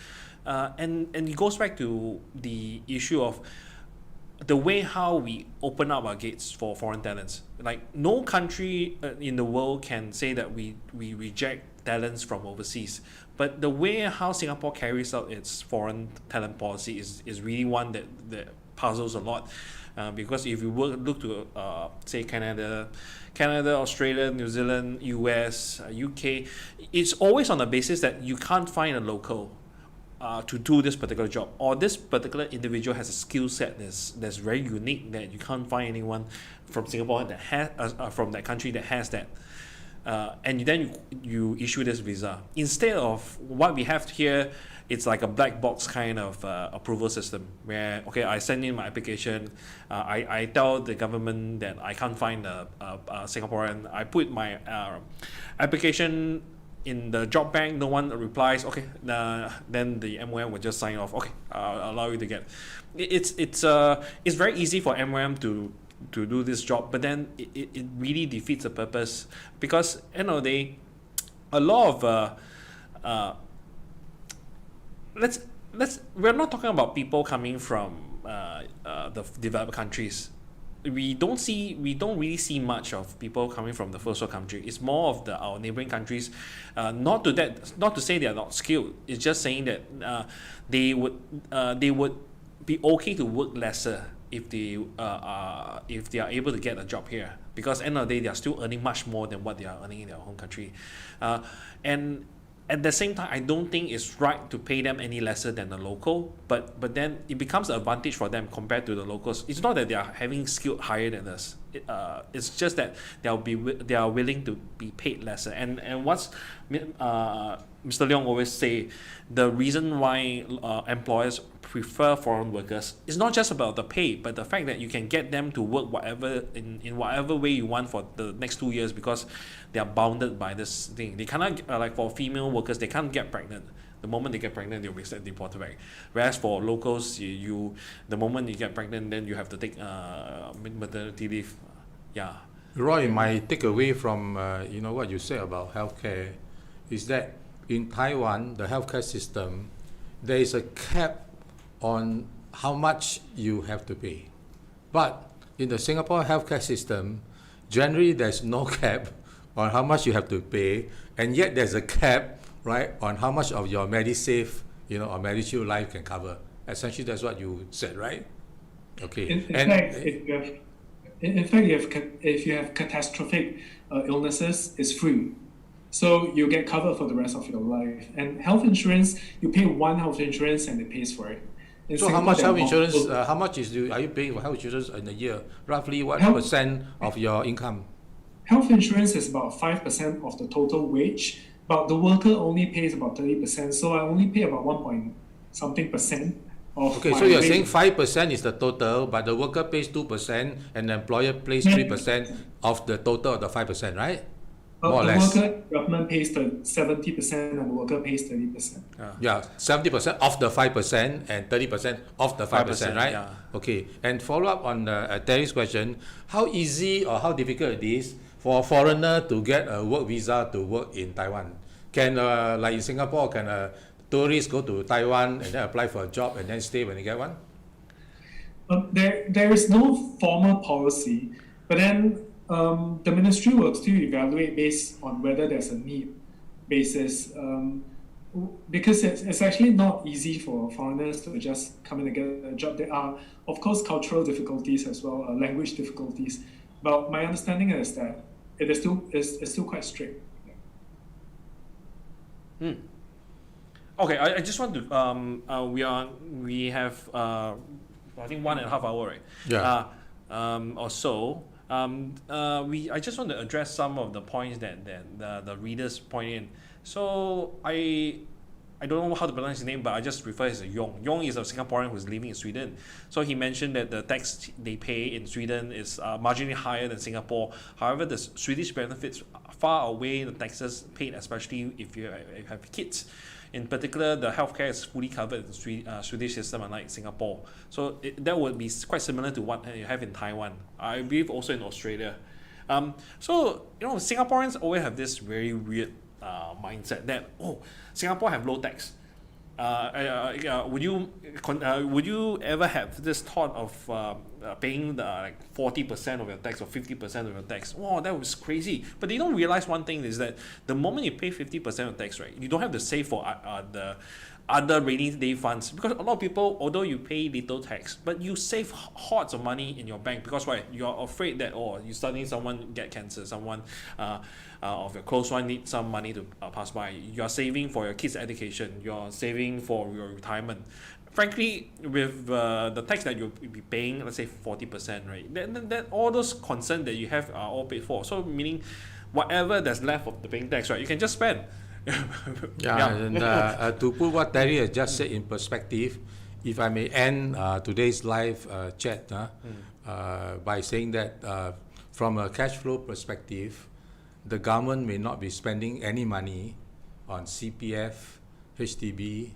and it goes back to the issue of the way how we open up our gates for foreign talents. Like, no country in the world can say that we reject talents from overseas, but the way how Singapore carries out its foreign talent policy is really one that puzzles a lot, because if you look to say Canada, Australia, New Zealand, US, UK, it's always on the basis that you can't find a local to do this particular job, or this particular individual has a skill set that's very unique that you can't find anyone from Singapore that has from that country that has that, and then you issue this visa instead of what we have here. It's like a black box kind of approval system where, okay, I send in my application, I tell the government that I can't find a Singaporean, I put my application in the job bank, no one replies, okay, then the MOM will just sign off, okay, I'll allow you to get. It's very easy for MOM to do this job, but then it really defeats the purpose, because end of the day, a lot of we're not talking about people coming from the developed countries. We don't really see much of people coming from the first world country. It's more of our neighboring countries. Not to say they are not skilled. It's just saying that they would be okay to work lesser if they are able to get a job here, because end of the day they are still earning much more than what they are earning in their home country, and at the same time, I don't think it's right to pay them any lesser than the local, but then it becomes an advantage for them compared to the locals. It's not that they are having skill higher than us. It's just that they are willing to be paid lesser. And what's Mr. Leong always say, the reason why employers prefer foreign workers is not just about the pay, but the fact that you can get them to work in whatever way you want for the next 2 years, because they are bounded by this thing. They cannot, like for female workers, they can't get pregnant. The moment they get pregnant, they'll be deported back. Whereas for locals, you the moment you get pregnant, then you have to take maternity leave. Yeah. Roy, my takeaway from what you said about healthcare is that in Taiwan, the healthcare system, there is a cap on how much you have to pay. But in the Singapore healthcare system, generally there's no cap on how much you have to pay, and yet there's a cap, right, on how much of your MediSave, or MediShield Life can cover. Essentially, that's what you said, right? Okay. In fact, if you have catastrophic illnesses, it's free. So you get covered for the rest of your life. And health insurance, you pay one health insurance and it pays for it. So how much health insurance, how much are you paying for health insurance in a year? Roughly what percent of your income? Health insurance is about 5% of the total wage, but the worker only pays about 30%. So I only pay about 1 point something percent of Okay, my so you're wage. saying 5% is the total, but the worker pays 2% and the employer pays 3% of the total of the 5%, right? More or the less. worker, government pays the 70% and the worker pays 30%. Yeah, 70% of the 5% and 30% of the 5%, right? yeah. Okay, and follow up on Terry's question, how easy or how difficult it is for a foreigner to get a work visa to work in Taiwan? Can, like in Singapore, can a tourist go to Taiwan and then apply for a job and then stay when they get one? There is no formal policy, but then the ministry will still evaluate based on whether there's a need basis. Because it's actually not easy for foreigners to just come in and get a job. There are, of course, cultural difficulties as well, language difficulties. But my understanding is that it is still quite strict. Okay, I just want to we have I think 1.5 hours, right? Yeah. Or so. I just want to address some of the points that the readers point in. So I don't know how to pronounce his name, but I just refer to Yong. Yong is a Singaporean who's living in Sweden. So he mentioned that the tax they pay in Sweden is marginally higher than Singapore. However, the Swedish benefits far outweigh the taxes paid, especially if you have kids. In particular, the healthcare is fully covered in the Swedish system, unlike Singapore. So that would be quite similar to what you have in Taiwan. I believe also in Australia. So Singaporeans always have this very weird mindset that Singapore have low tax. Would you ever have this thought of paying the like 40% of your tax or 50% of your tax? Wow, that was crazy. But they don't realize one thing is that the moment you pay 50% of tax, right, you don't have to save for the other rainy day funds, because a lot of people, although you pay little tax, but you save hordes of money in your bank because why? You're afraid that you suddenly someone get cancer, someone of your close one needs some money to pass by. You're saving for your kids' education. You're saving for your retirement. Frankly, with the tax that you'll be paying, let's say 40%, right? Then all those concerns that you have are all paid for. So meaning, whatever that's left of the paying tax, right, you can just spend. And to put what Terry has just said in perspective, if I may end today's live chat by saying that from a cash flow perspective, the government may not be spending any money on CPF, HDB,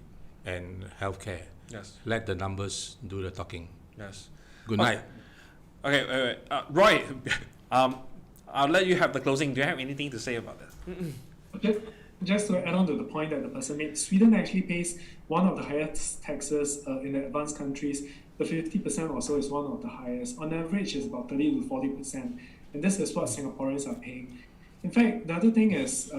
and healthcare. Yes. Let the numbers do the talking. Yes. Good night. Okay, Roy, I'll let you have the closing. Do you have anything to say about that? Just to add on to the point that the person made, Sweden actually pays one of the highest taxes in the advanced countries. The 50% or so is one of the highest. On average, it's about 30 to 40%. And this is what Singaporeans are paying. In fact, the other thing is,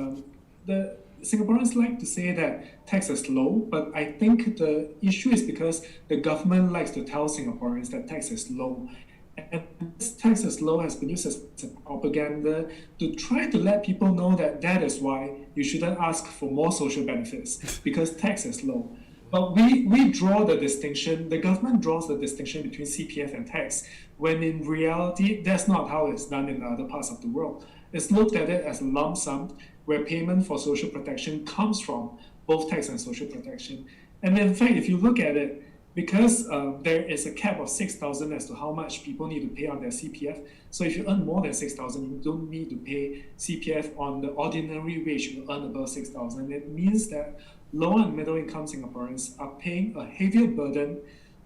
the Singaporeans like to say that tax is low, but I think the issue is because the government likes to tell Singaporeans that tax is low. And this tax is low has been used as propaganda to try to let people know that is why you shouldn't ask for more social benefits, because tax is low. But we draw the distinction, the government draws the distinction between CPF and tax, when in reality, that's not how it's done in other parts of the world. It's looked at it as a lump sum where payment for social protection comes from both tax and social protection. And in fact, if you look at it, because there is a cap of 6,000 as to how much people need to pay on their CPF. So if you earn more than 6,000, you don't need to pay CPF on the ordinary wage you earn above 6,000. It means that low and middle income Singaporeans are paying a heavier burden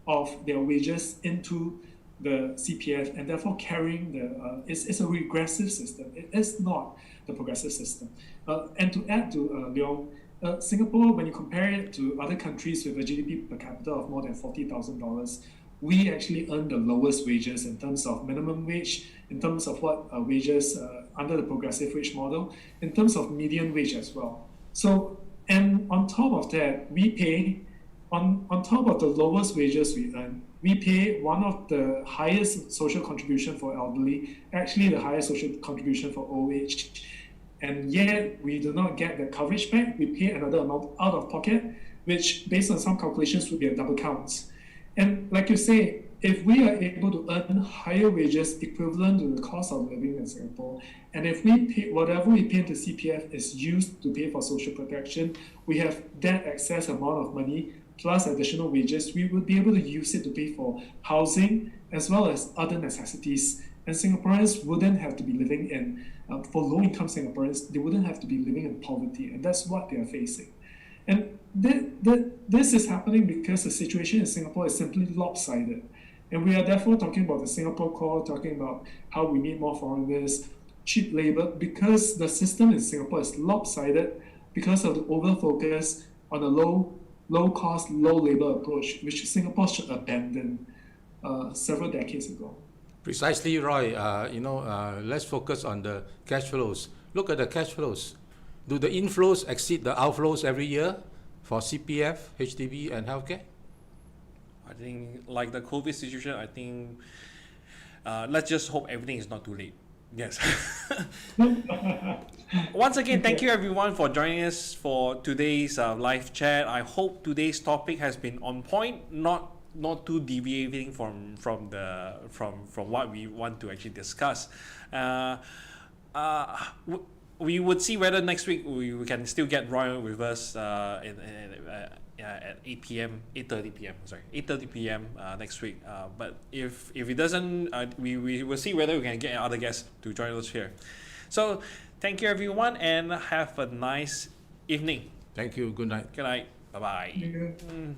of their wages into the CPF and therefore carrying it's a regressive system. It is not the progressive system. And to add to Leong, Singapore, when you compare it to other countries with a GDP per capita of more than $40,000, we actually earn the lowest wages in terms of minimum wage, in terms of what wages under the progressive wage model, in terms of median wage as well. So, and on top of that, we pay, on top of the lowest wages we earn, we pay one of the highest social contribution for elderly, actually the highest social contribution for old age. And yet we do not get the coverage back. We pay another amount out of pocket, which based on some calculations would be a double count. And like you say, if we are able to earn higher wages equivalent to the cost of living in Singapore, and if we pay, whatever we pay to CPF is used to pay for social protection, we have that excess amount of money plus additional wages, we would be able to use it to pay for housing as well as other necessities. And Singaporeans wouldn't have to be living in, for low income Singaporeans, they wouldn't have to be living in poverty. And that's what they are facing. And this is happening because the situation in Singapore is simply lopsided. And we are therefore talking about the Singapore Core, talking about how we need more foreigners, cheap labor, because the system in Singapore is lopsided because of the over focus on a low cost, low labor approach, which Singapore should abandon several decades ago. Precisely, Roy. Let's focus on the cash flows. Look at the cash flows. Do the inflows exceed the outflows every year for CPF, HDB, and healthcare? I think, like the COVID situation, I think let's just hope everything is not too late. Yes. Once again, thank you everyone for joining us for today's live chat. I hope today's topic has been on point, not too deviating from what we want to actually discuss. We would see whether next week we can still get Roy with us at 8 p.m. 8:30 p.m. Sorry, 8:30 p.m. Next week. But if it doesn't, we will see whether we can get other guests to join us here. So thank you everyone, and have a nice evening. Thank you. Good night. Good night. Bye bye. Yeah.